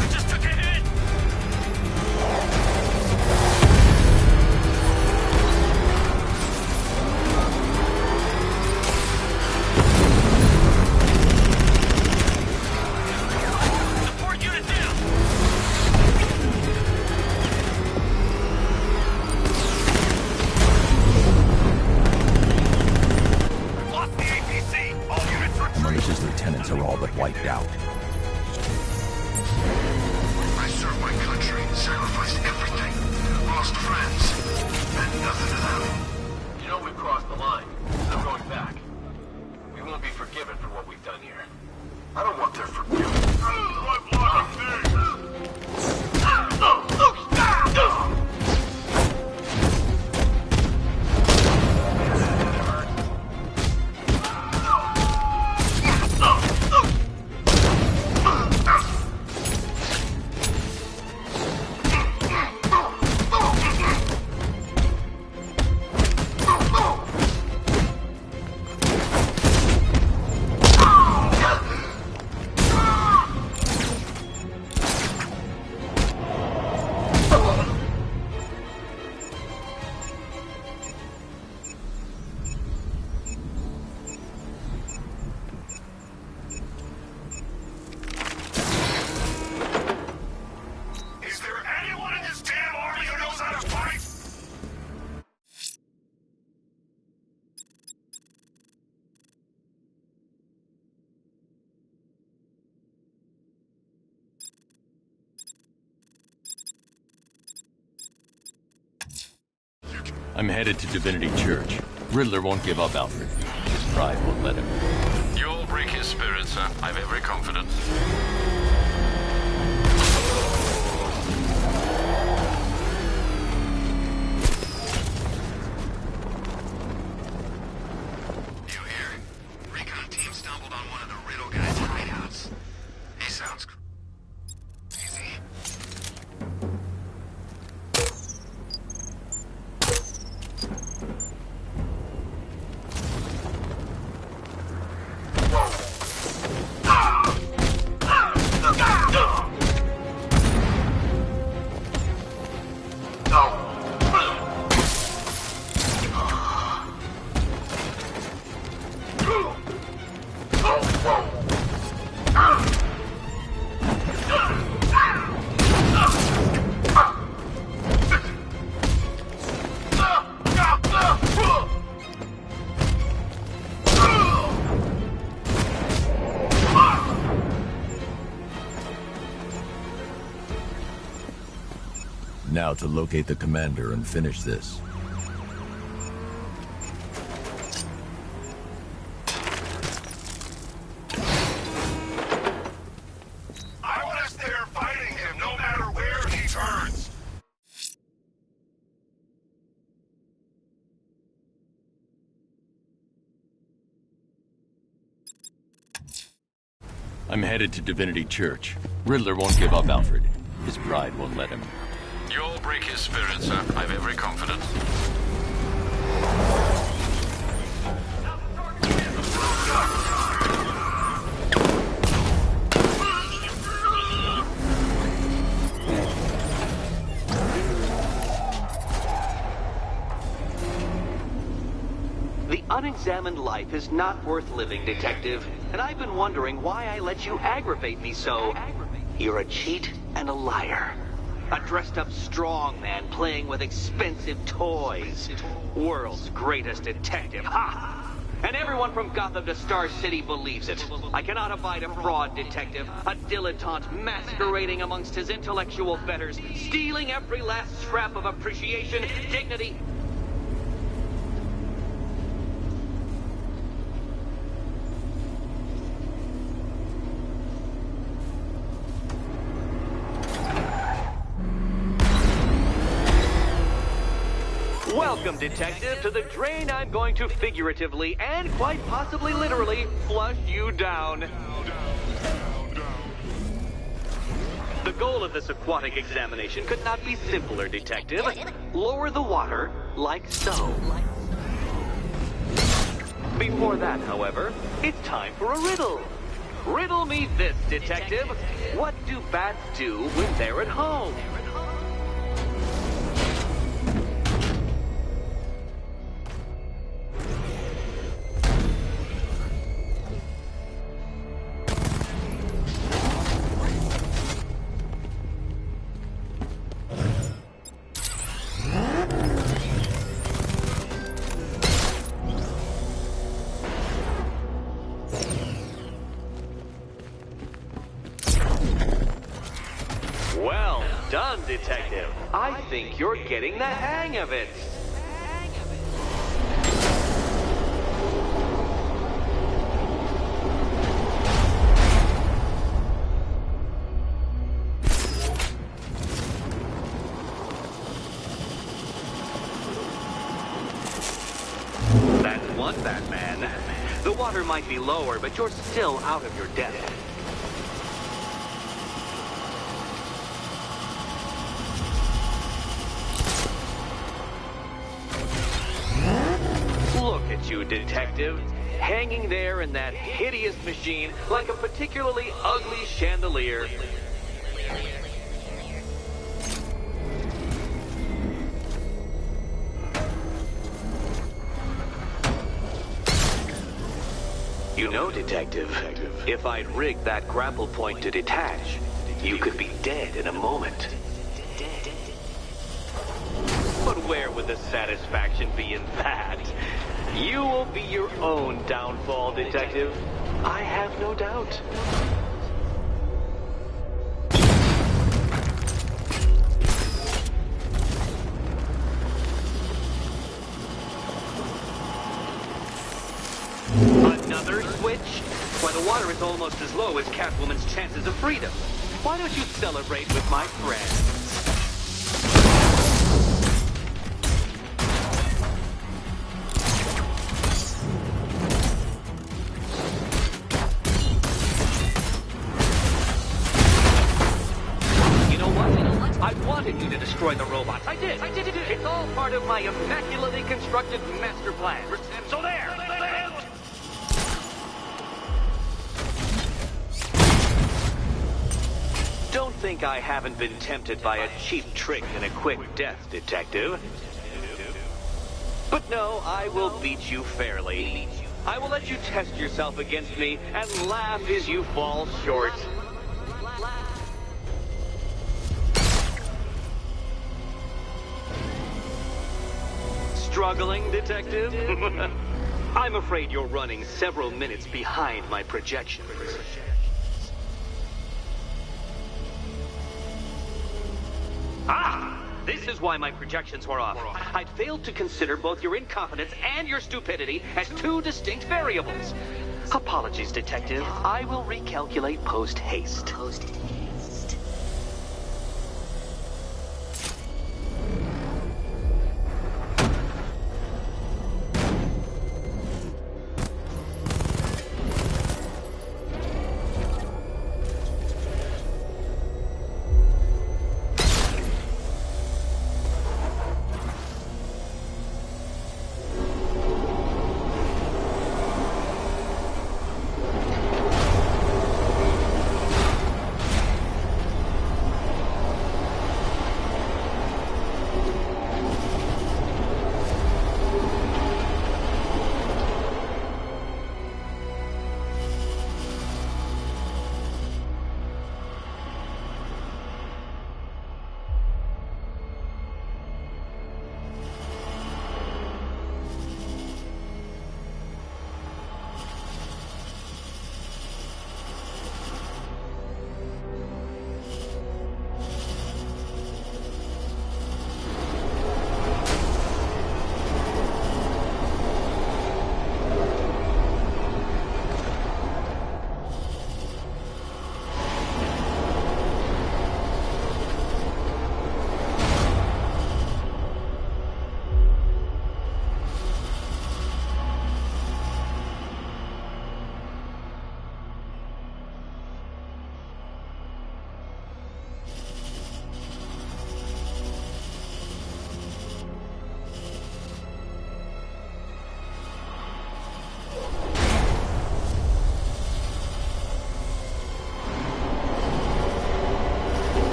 S11: I just took a hit! Support unit down! Lost the APC! All units retreat!
S1: Malicious lieutenants are all but wiped out.
S6: I served my country, sacrificed everything, lost friends, meant nothing to them.
S13: You know we've crossed the line. There's no going back. We won't be forgiven for what we've done here.
S6: I don't want their forgiveness.
S3: Is there anyone in this damn army who knows how to fight?
S1: I'm headed to Divinity Church. Riddler won't give up, Alfred. His pride won't let him.
S4: You'll break his spirit, sir. I've every confidence.
S6: You hear? Recon team stumbled on one of the Riddle guys' hideouts. He sounds crazy.
S1: now to locate the commander and finish this.
S3: I want us there fighting him, no matter where he turns!
S1: I'm headed to Divinity Church. Riddler won't give up Alfred. His pride won't let him.
S4: You'll break his spirit, sir. I've every confidence.
S17: The unexamined life is not worth living, Detective. And I've been wondering why I let you aggravate me so. You're a cheat and a liar. A dressed-up strongman playing with expensive toys. World's greatest detective, ha! And everyone from Gotham to Star City believes it. I cannot abide a fraud detective, a dilettante masquerading amongst his intellectual betters, stealing every last scrap of appreciation, dignity. Welcome, Detective, to the drain I'm going to figuratively and quite possibly literally flush you down. The goal of this aquatic examination could not be simpler, Detective. Lower the water like so. Before that, however, it's time for a riddle. Riddle me this, Detective. What do bats do when they're at home? Well done, Detective. I think you're getting the hang of it. That's one, Batman. The water might be lower, but you're still out of your depth. Look at you, Detective, hanging there in that hideous machine like a particularly ugly chandelier. You know, Detective, if I'd rigged that grapple point to detach, you could be dead in a moment. But where would the satisfaction be in that? You will be your own downfall, Detective. I have no doubt. Another switch? Why, the water is almost as low as Catwoman's chances of freedom. Why don't you celebrate with my friends? I wanted you to destroy the robots. I did. It's all part of my immaculately constructed master plan. So there. Don't think I haven't been tempted by a cheap trick and a quick death, Detective. But no, I will beat you fairly. I will let you test yourself against me and laugh as you fall short. Struggling, Detective? I'm afraid you're running several minutes behind my projections. Ah! This why my projections were off. I'd failed to consider both your incompetence and your stupidity as two distinct variables. Apologies, Detective. I will recalculate post-haste.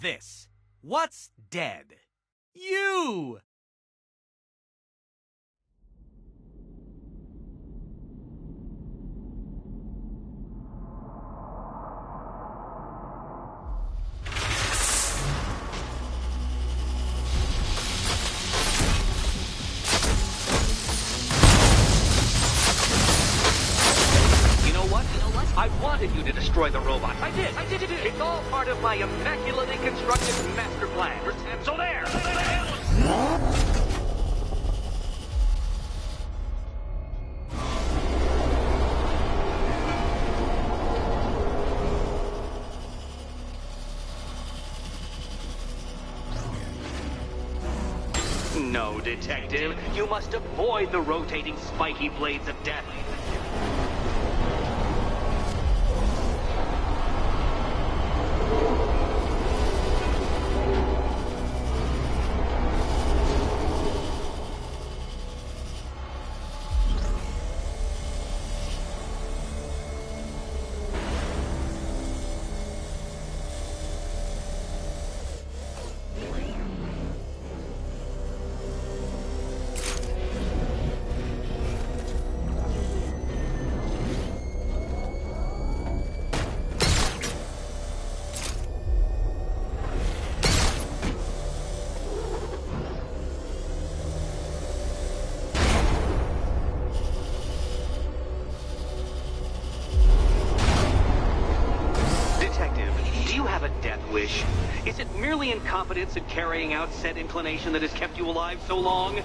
S18: this. What's dead? You!
S17: I wanted you to destroy the robot. I did. It's all part of my immaculately constructed master plan. So there! No, Detective. You must avoid the rotating spiky blades of death. Wish. Is it merely incompetence in carrying out said inclination that has kept you alive so long?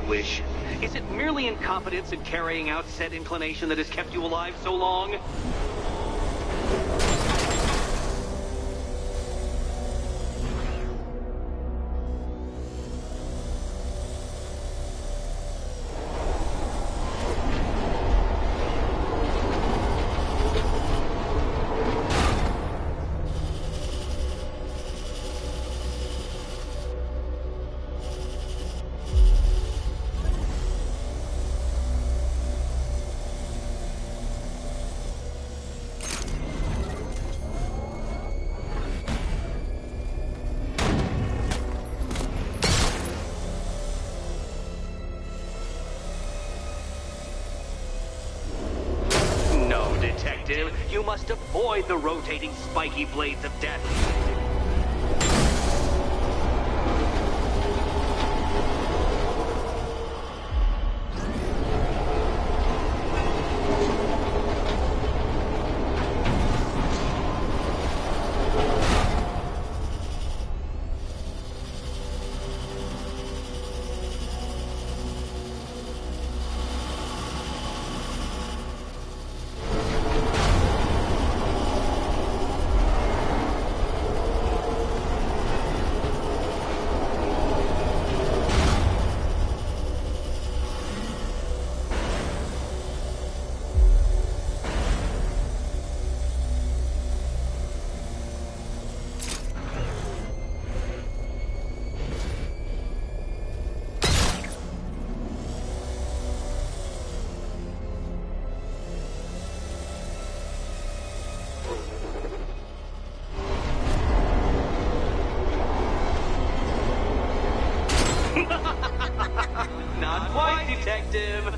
S17: Wish. Is it merely incompetence in carrying out said inclination that has kept you alive so long? You must avoid the rotating spiky blades of death. Not quite, Detective.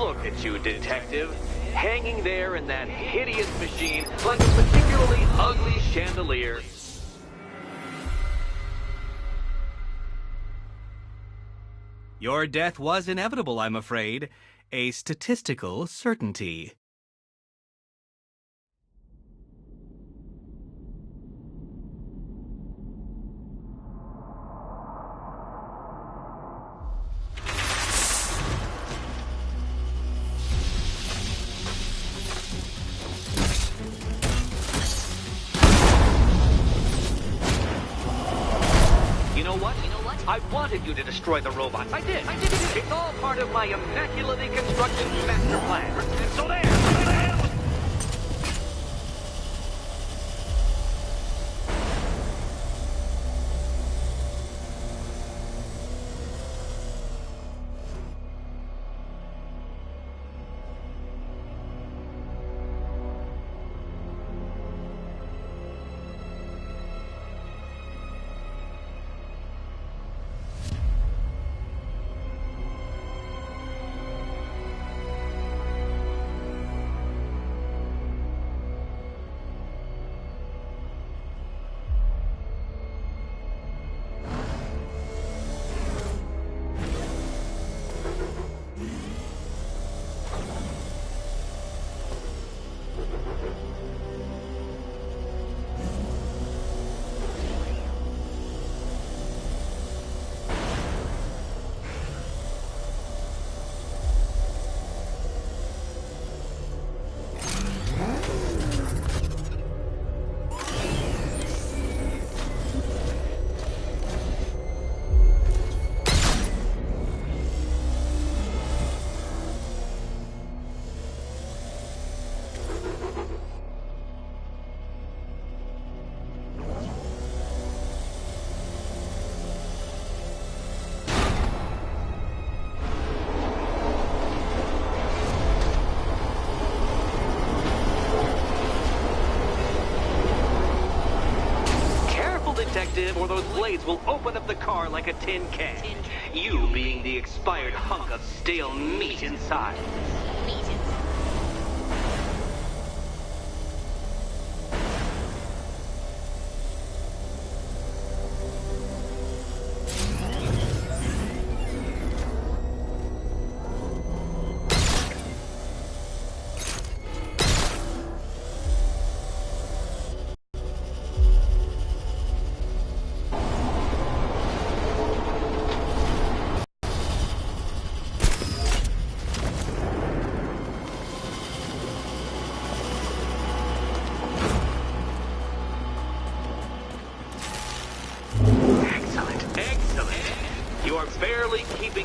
S17: Look at you, Detective. Hanging there in that hideous machine like a particularly ugly chandelier.
S18: Your death was inevitable, I'm afraid. A statistical certainty.
S17: I wanted you to destroy the robots. I did. It's all part of my immaculately constructed master plan. And so there. Or those blades will open up the car like a tin can. You being the expired hunk of stale meat inside.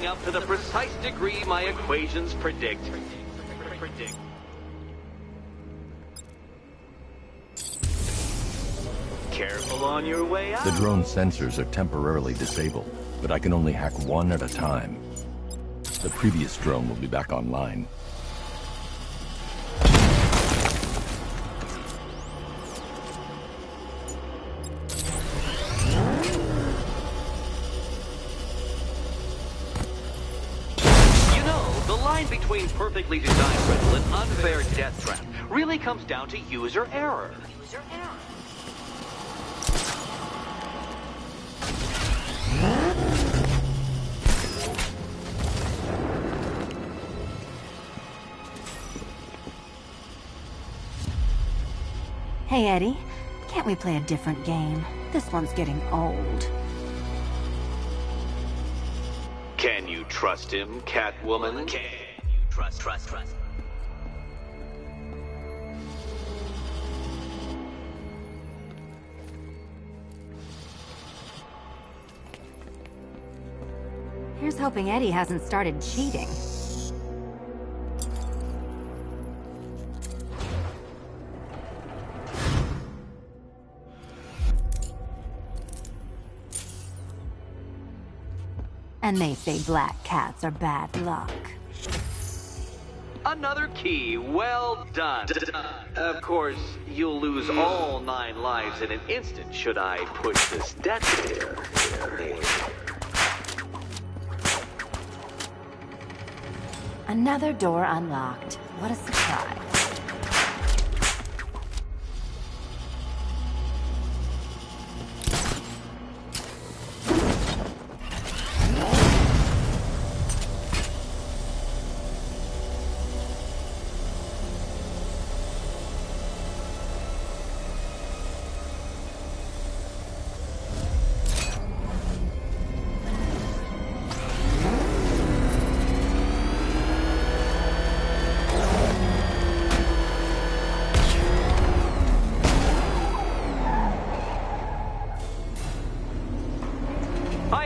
S17: Up to the precise degree my equations predict. Careful on your way out.
S1: The drone sensors are temporarily disabled, but I can only hack one at a time. The previous drone will be back online.
S17: Between perfectly designed riddle and unfair death trap really comes down to user error.
S19: Hey, Eddie. Can't we play a different game? This one's getting old.
S17: Can you trust him, Catwoman? Can you trust?
S19: Here's hoping Eddie hasn't started cheating. And they say black cats are bad luck.
S17: Another key. Well done. Of course, you'll lose all 9 lives in an instant should I push this detonator.
S19: Another door unlocked. What a surprise.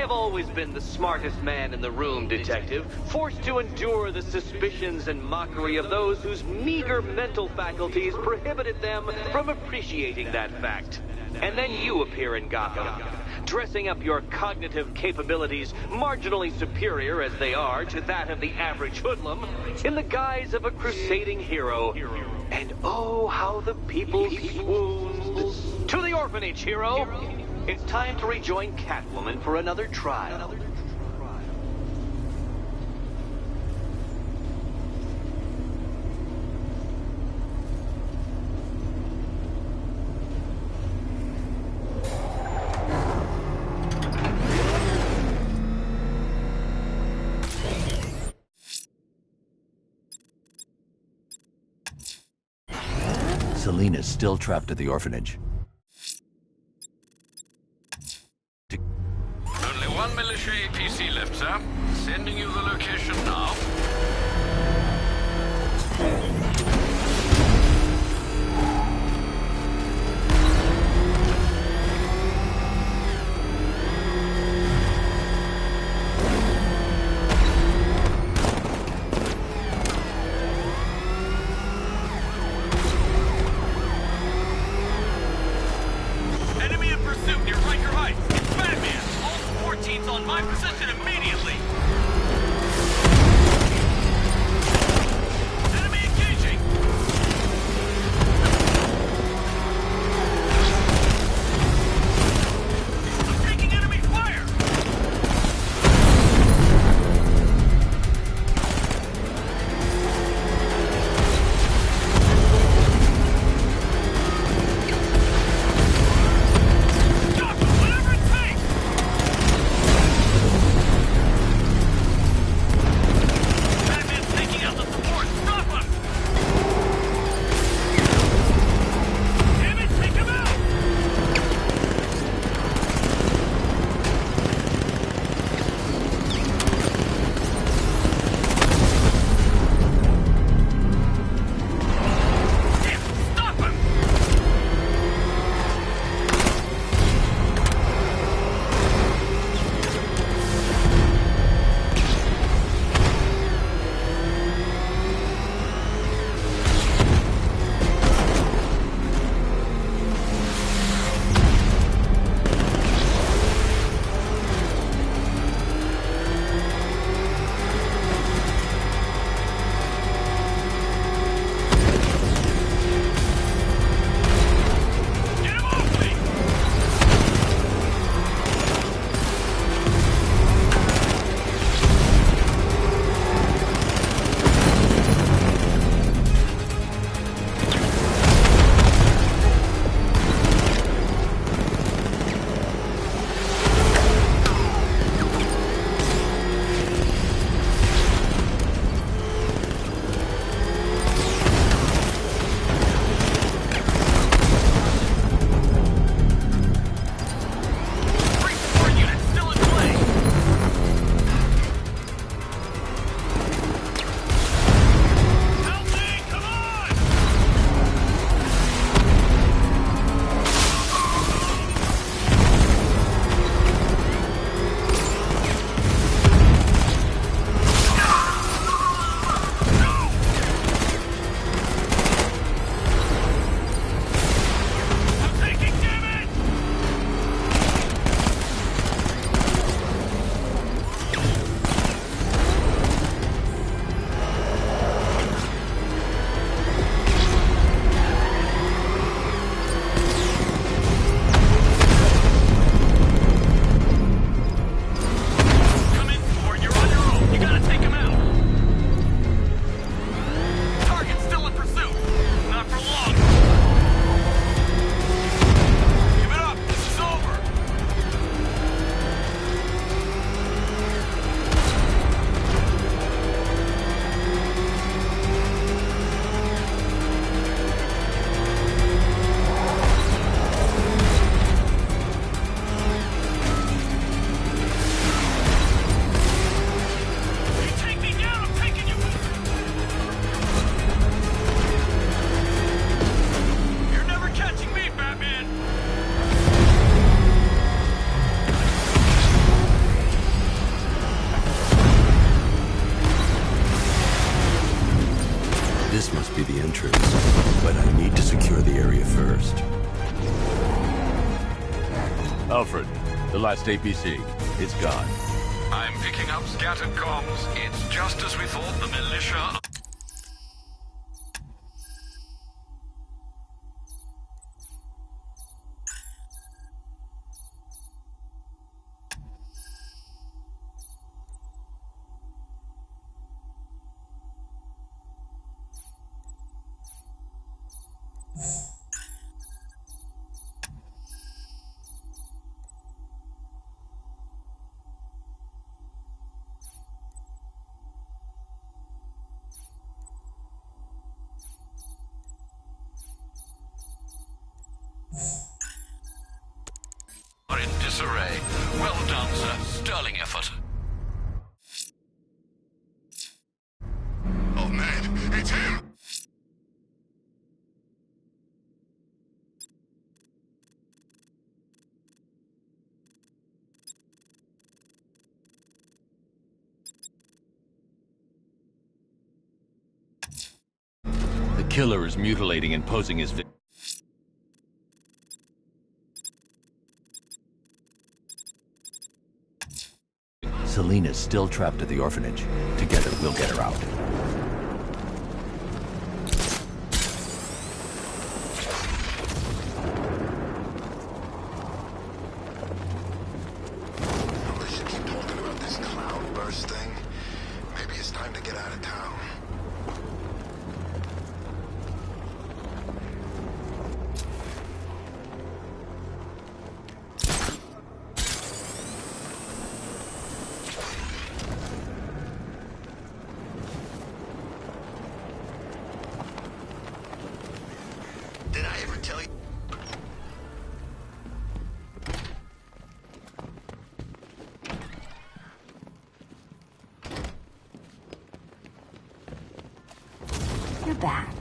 S17: Always been the smartest man in the room, Detective, forced to endure the suspicions and mockery of those whose meager mental faculties prohibited them from appreciating that fact. And then you appear in Gotham, dressing up your cognitive capabilities marginally superior as they are to that of the average hoodlum, in the guise of a crusading hero. And oh, how the people swooned. To the orphanage, hero! It's time to rejoin Catwoman for another trial.
S1: Selena's still trapped at the orphanage.
S4: Only one militia APC left, sir. Sending you the location now.
S11: Enemy in pursuit near Riker Heights. It's Batman. All 14's on my position immediately. Enemy engaging.
S1: This must be the entrance, but I need to secure the area first. Alfred, the last APC. It's gone.
S4: I'm picking up scattered comms. It's just as we thought, the militia... are in disarray. Well done, sir. Sterling effort.
S6: Oh man, it's him!
S1: The killer is mutilating and posing as victim. Selena's still trapped at the orphanage. Together, we'll get her out.
S6: They should keep talking about this cloudburst thing. Maybe it's time to get out of town. Did I ever tell you?
S19: You're back.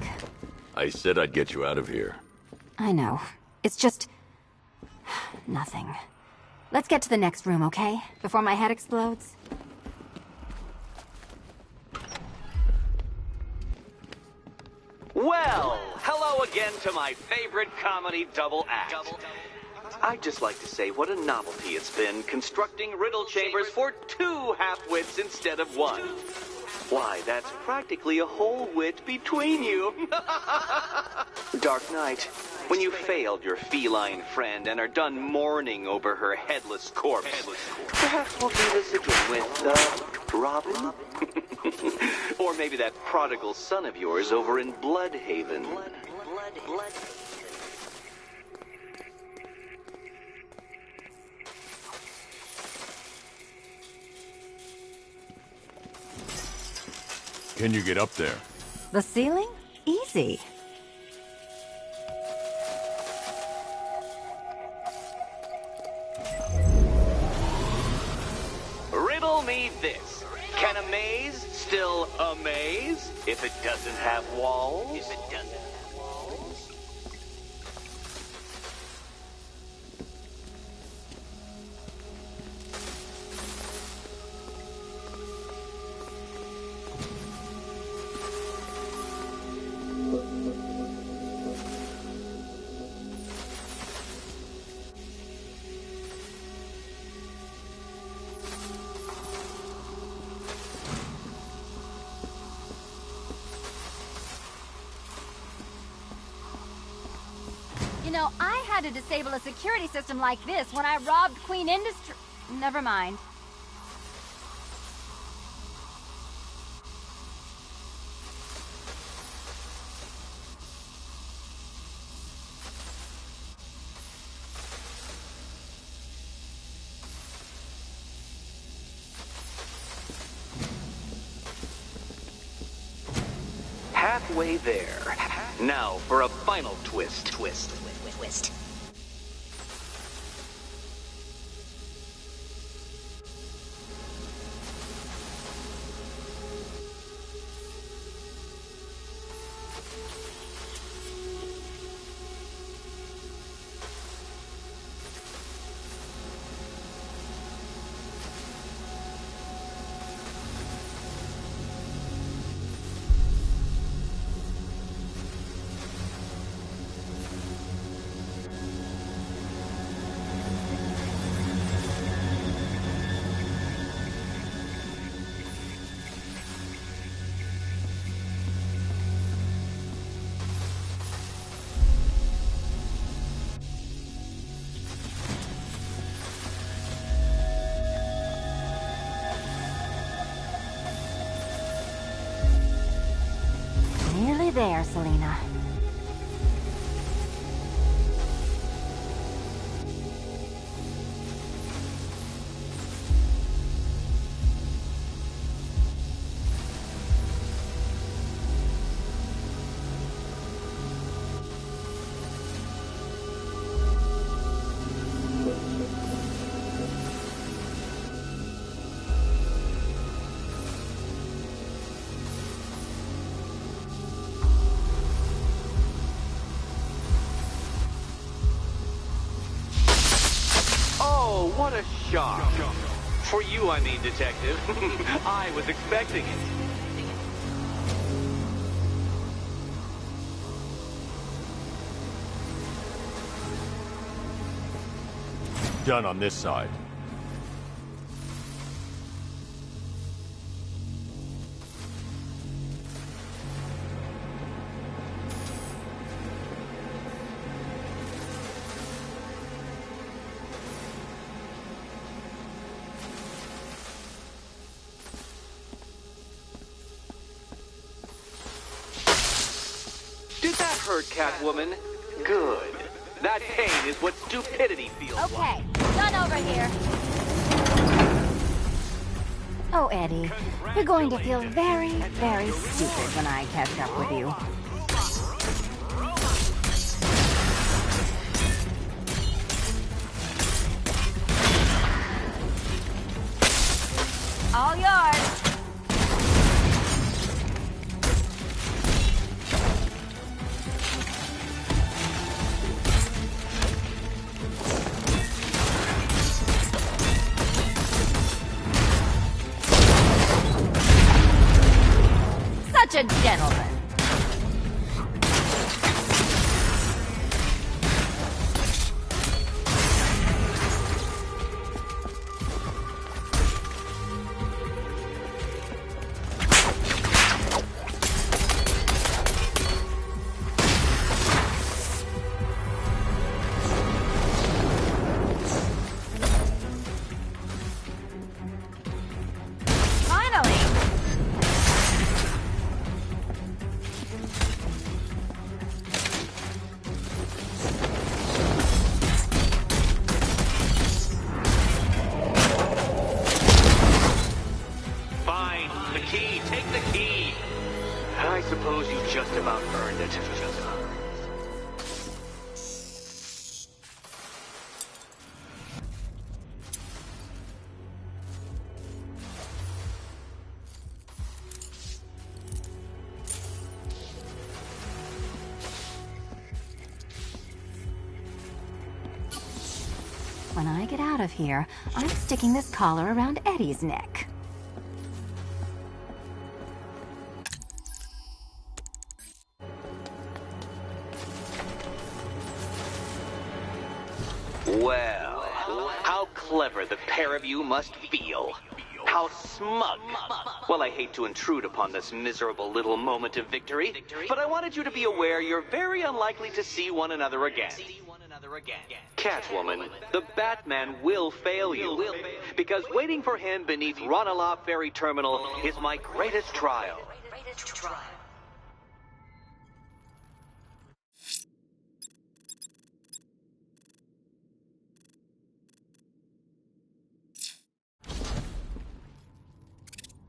S1: I said I'd get you out of here.
S19: I know. It's just... nothing. Let's get to the next room, okay? Before my head explodes.
S17: Well, hello again to my favorite comedy double act. I'd just like to say what a novelty it's been constructing riddle chambers for 2 half-wits instead of 1. Why, that's practically a whole wit between you. Dark Knight, when you failed your feline friend and are done mourning over her headless corpse, perhaps we'll do this again with, Robin? Or maybe that prodigal son of yours over in Bloodhaven.
S1: Can you get up there?
S19: The ceiling? Easy.
S17: Riddle me this. Can a maze still amaze if it doesn't have walls?
S19: You know, I had to disable a security system like this when I robbed Queen Industry. Never mind.
S17: Halfway there. Now for a final twist. Twist.
S19: there, Selena.
S17: What a shock. For you, I mean, Detective. I was expecting it.
S5: Done on this side.
S17: Hurt, Catwoman. Good. That pain is what stupidity feels like.
S19: Okay, done over here. Oh, Eddie, you're going to feel very, very stupid when I catch up with you. All yours. Such a gentleman. When I get out of here, I'm sticking this collar around Eddie's neck.
S17: Well, how clever the pair of you must feel. How smug. Well, I hate to intrude upon this miserable little moment of victory, but I wanted you to be aware you're very unlikely to see one another again. Catwoman, the Batman will fail you, because waiting for him beneath Ranelagh Ferry Terminal is my greatest trial.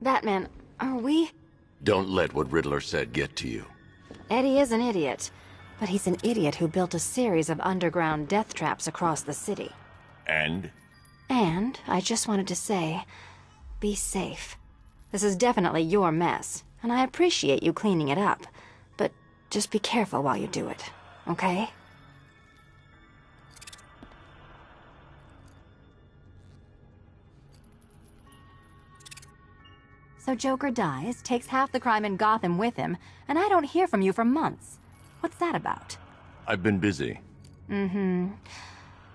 S19: Batman, are we?
S1: Don't let what Riddler said get to you.
S19: Eddie is an idiot, but he's an idiot who built a series of underground death traps across the city.
S1: And?
S19: And I just wanted to say, be safe. This is definitely your mess, and I appreciate you cleaning it up, but just be careful while you do it, okay? So Joker dies, takes half the crime in Gotham with him, and I don't hear from you for months. What's that about?
S1: I've been busy.
S19: Mm-hmm.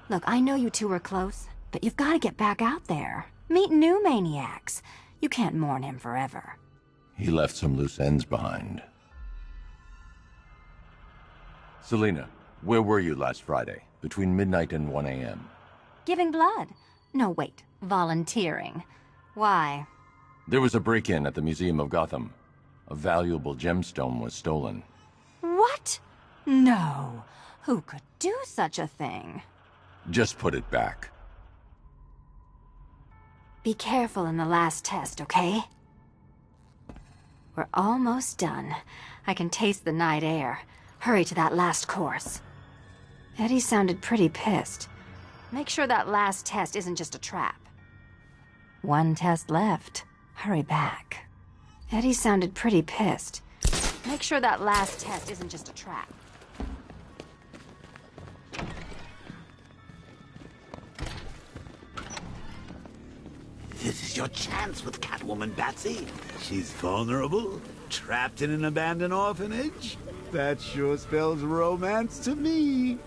S19: Look, I know you two were close, but you've got to get back out there. Meet new maniacs. You can't mourn him forever.
S1: He left some loose ends behind. Selena, where were you last Friday, between midnight and 1 a.m.?
S19: Giving blood. No, wait. Volunteering. Why?
S1: There was a break-in at the Museum of Gotham. A valuable gemstone was stolen.
S19: What? No. Who could do such a thing?
S1: Just put it back.
S19: Be careful in the last test, okay? We're almost done. I can taste the night air. Hurry to that last course. Eddie sounded pretty pissed. Make sure that last test isn't just a trap. One test left. Hurry back. Eddie sounded pretty pissed. Make sure that last test isn't just a trap.
S8: This is your chance with Catwoman, Batsy. She's vulnerable, trapped in an abandoned orphanage. That sure spells romance to me.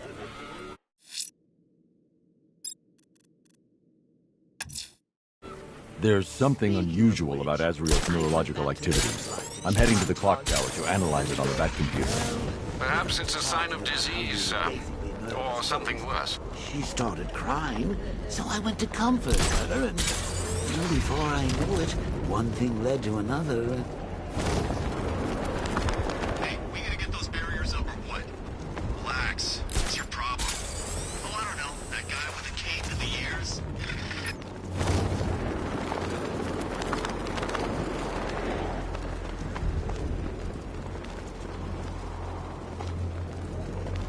S1: There's something unusual about Azrael's neurological activities. I'm heading to the clock tower to analyze it on the Batcomputer.
S4: Perhaps it's a sign of disease, or something worse.
S8: She started crying, so I went to comfort her, and before I knew it, one thing led to another.
S6: Hey, we gonna get those barriers up or what? Relax. What's your problem? Oh, I don't know. That guy with the cape in the ears?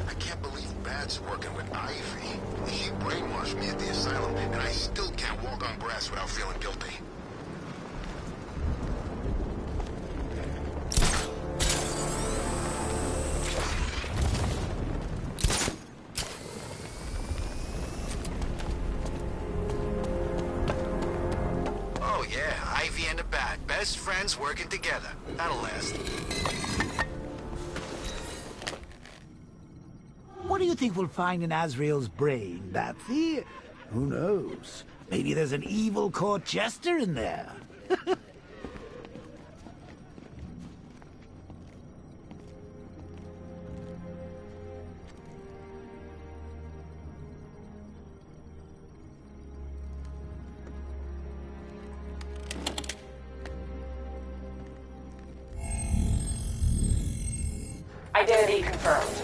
S6: I can't believe Bat's working with Ivy. She brainwashed me at the asylum, and I still can't walk on grass without feeling guilty. Oh yeah, Ivy and the Bat. Best friends working together. That'll last.
S8: What do you think we'll find in Azrael's brain, Batsy? Who knows? Maybe there's an evil court jester in there.
S2: Identity confirmed.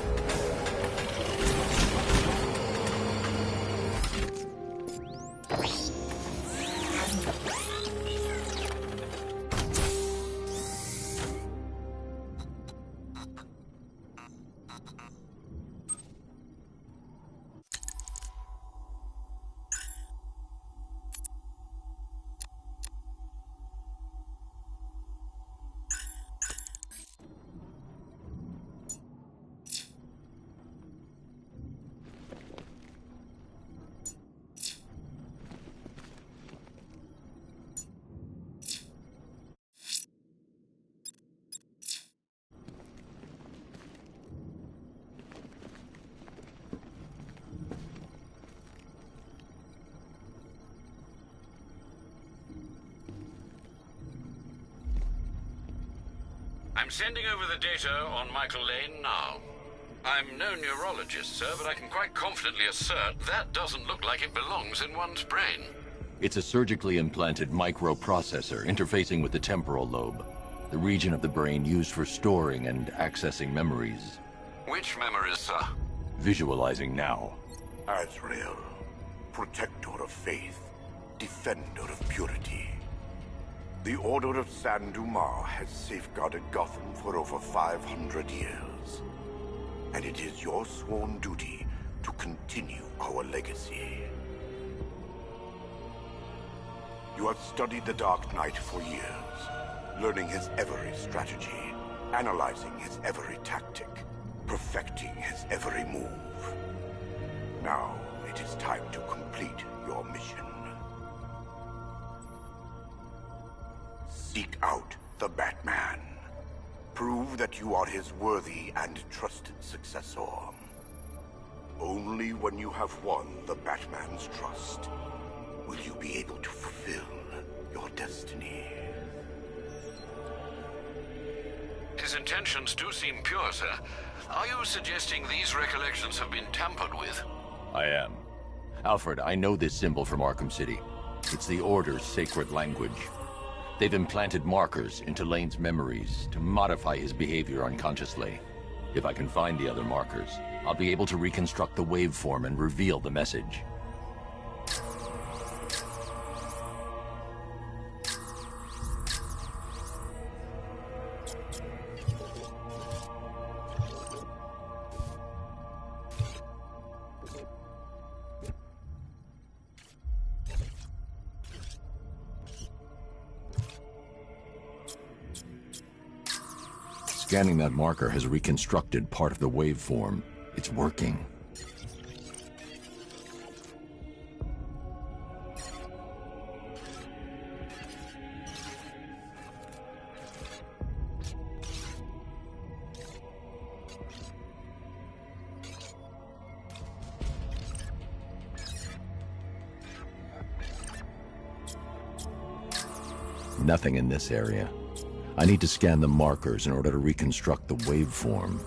S4: I'm sending over the data on Michael Lane now. I'm no neurologist, sir, but I can quite confidently assert that doesn't look like it belongs in one's brain.
S1: It's a surgically implanted microprocessor interfacing with the temporal lobe, the region of the brain used for storing and accessing memories.
S4: Which memories, sir?
S1: Visualizing now.
S20: Azrael, protector of faith, defender of purity. The Order of San Dumas has safeguarded Gotham for over 500 years. And it is your sworn duty to continue our legacy. You have studied the Dark Knight for years, learning his every strategy, analyzing his every tactic, perfecting his every move. Now, it is time to complete your mission. Seek out the Batman. Prove that you are his worthy and trusted successor. Only when you have won the Batman's trust will you be able to fulfill your destiny.
S4: His intentions do seem pure, sir. Are you suggesting these recollections have been tampered with?
S1: I am. Alfred, I know this symbol from Arkham City. It's the Order's sacred language. They've implanted markers into Lane's memories to modify his behavior unconsciously. If I can find the other markers, I'll be able to reconstruct the waveform and reveal the message. Scanning that marker has reconstructed part of the waveform. It's working. Nothing in this area. I need to scan the markers in order to reconstruct the waveform.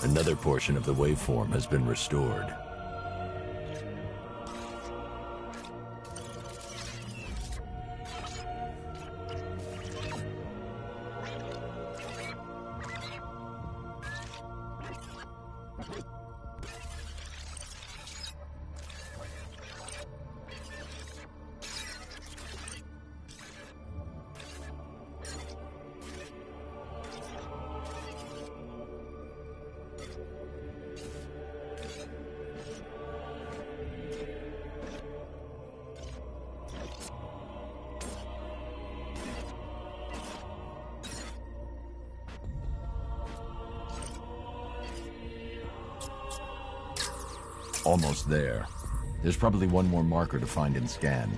S1: Another portion of the waveform has been restored. Almost there. There's probably one more marker to find and scan.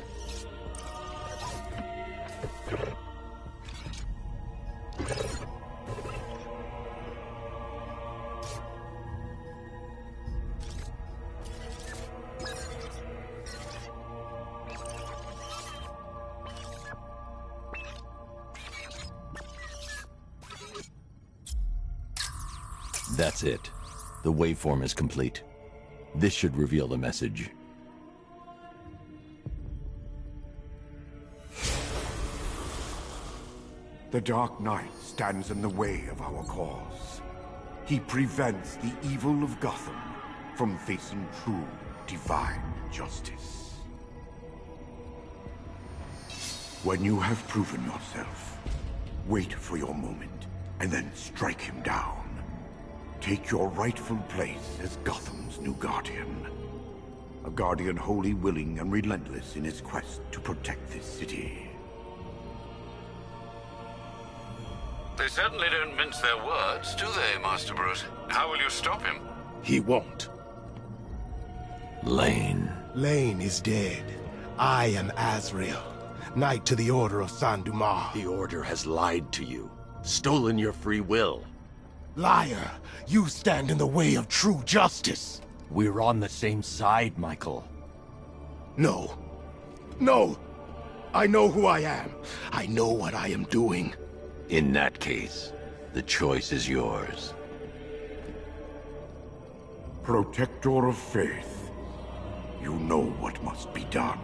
S1: That's it. The waveform is complete. This should reveal the message.
S20: The Dark Knight stands in the way of our cause. He prevents the evil of Gotham from facing true divine justice. When you have proven yourself, wait for your moment and then strike him down. Take your rightful place as Gotham's new guardian. A guardian wholly willing and relentless in his quest to protect this city.
S4: They certainly don't mince their words, do they, Master Bruce? How will you stop him?
S12: He won't.
S1: Lane.
S12: Lane is dead. I am Azrael, Knight to the Order of Saint Dumas.
S5: The Order has lied to you, stolen your free will.
S12: Liar! You stand in the way of true justice!
S5: We're on the same side, Michael.
S12: No. No! I know who I am. I know what I am doing.
S1: In that case, the choice is yours.
S20: Protector of Faith, you know what must be done.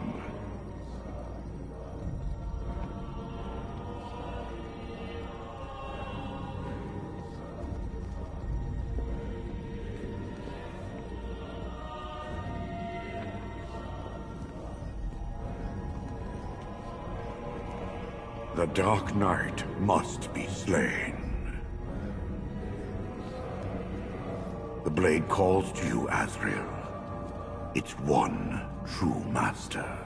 S20: The Dark Knight must be slain. The blade calls to you, Azrael. Its one true master.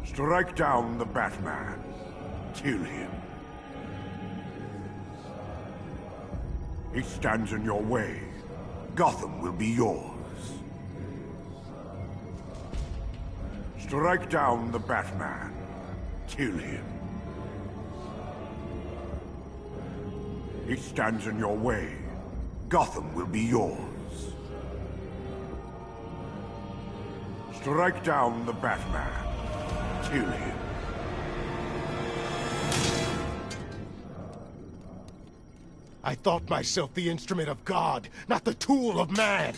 S20: Strike down the Batman. Kill him. He stands in your way. Gotham will be yours. Strike down the Batman. Kill him. He stands in your way. Gotham will be yours. Strike down the Batman. Kill him.
S12: I thought myself the instrument of God, not the tool of man.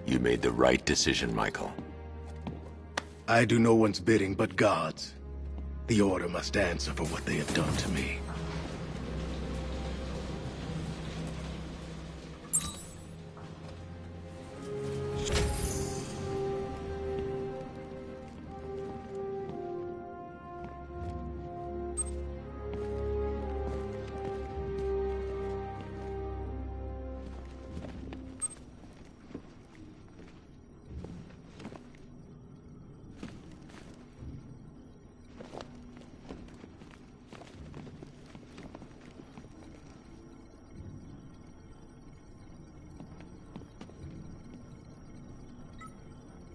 S1: You made the right decision, Michael.
S12: I do no one's bidding but God's. The Order must answer for what they have done to me.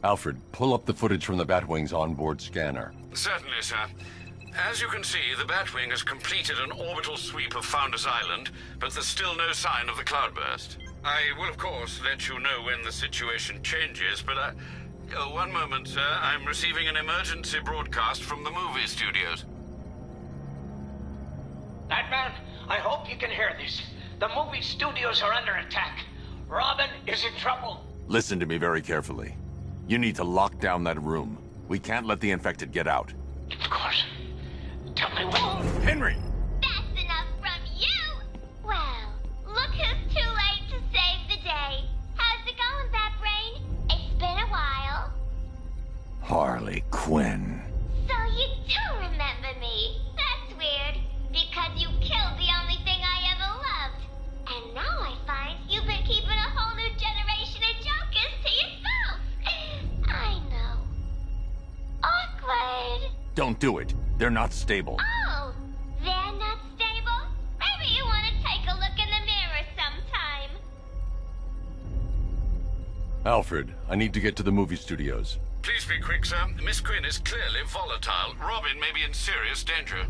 S1: Alfred, pull up the footage from the Batwing's onboard scanner.
S4: Certainly, sir. As you can see, the Batwing has completed an orbital sweep of Founders Island, but there's still no sign of the cloudburst. I will, of course, let you know when the situation changes, but one moment, sir. I'm receiving an emergency broadcast from the movie studios.
S16: Batman, I hope you can hear this. The movie studios are under attack. Robin is in trouble.
S1: Listen to me very carefully. You need to lock down that room. We can't let the infected get out.
S16: Of course. Tell me what...
S1: Henry!
S21: That's enough from you! Well, look who's too late to save the day. How's it going, Batbrain? It's been a while.
S1: Harley Quinn.
S21: So you do remember me. That's weird, because you killed the only thing I ever loved. And now I find you've been keeping a whole new generation of jokers to yourself. I know. Awkward.
S1: Don't do it. They're not stable.
S21: Oh, they're not stable? Maybe you want to take a look in the mirror sometime.
S1: Alfred, I need to get to the movie studios.
S4: Please be quick, sir. Miss Quinn is clearly volatile. Robin may be in serious danger.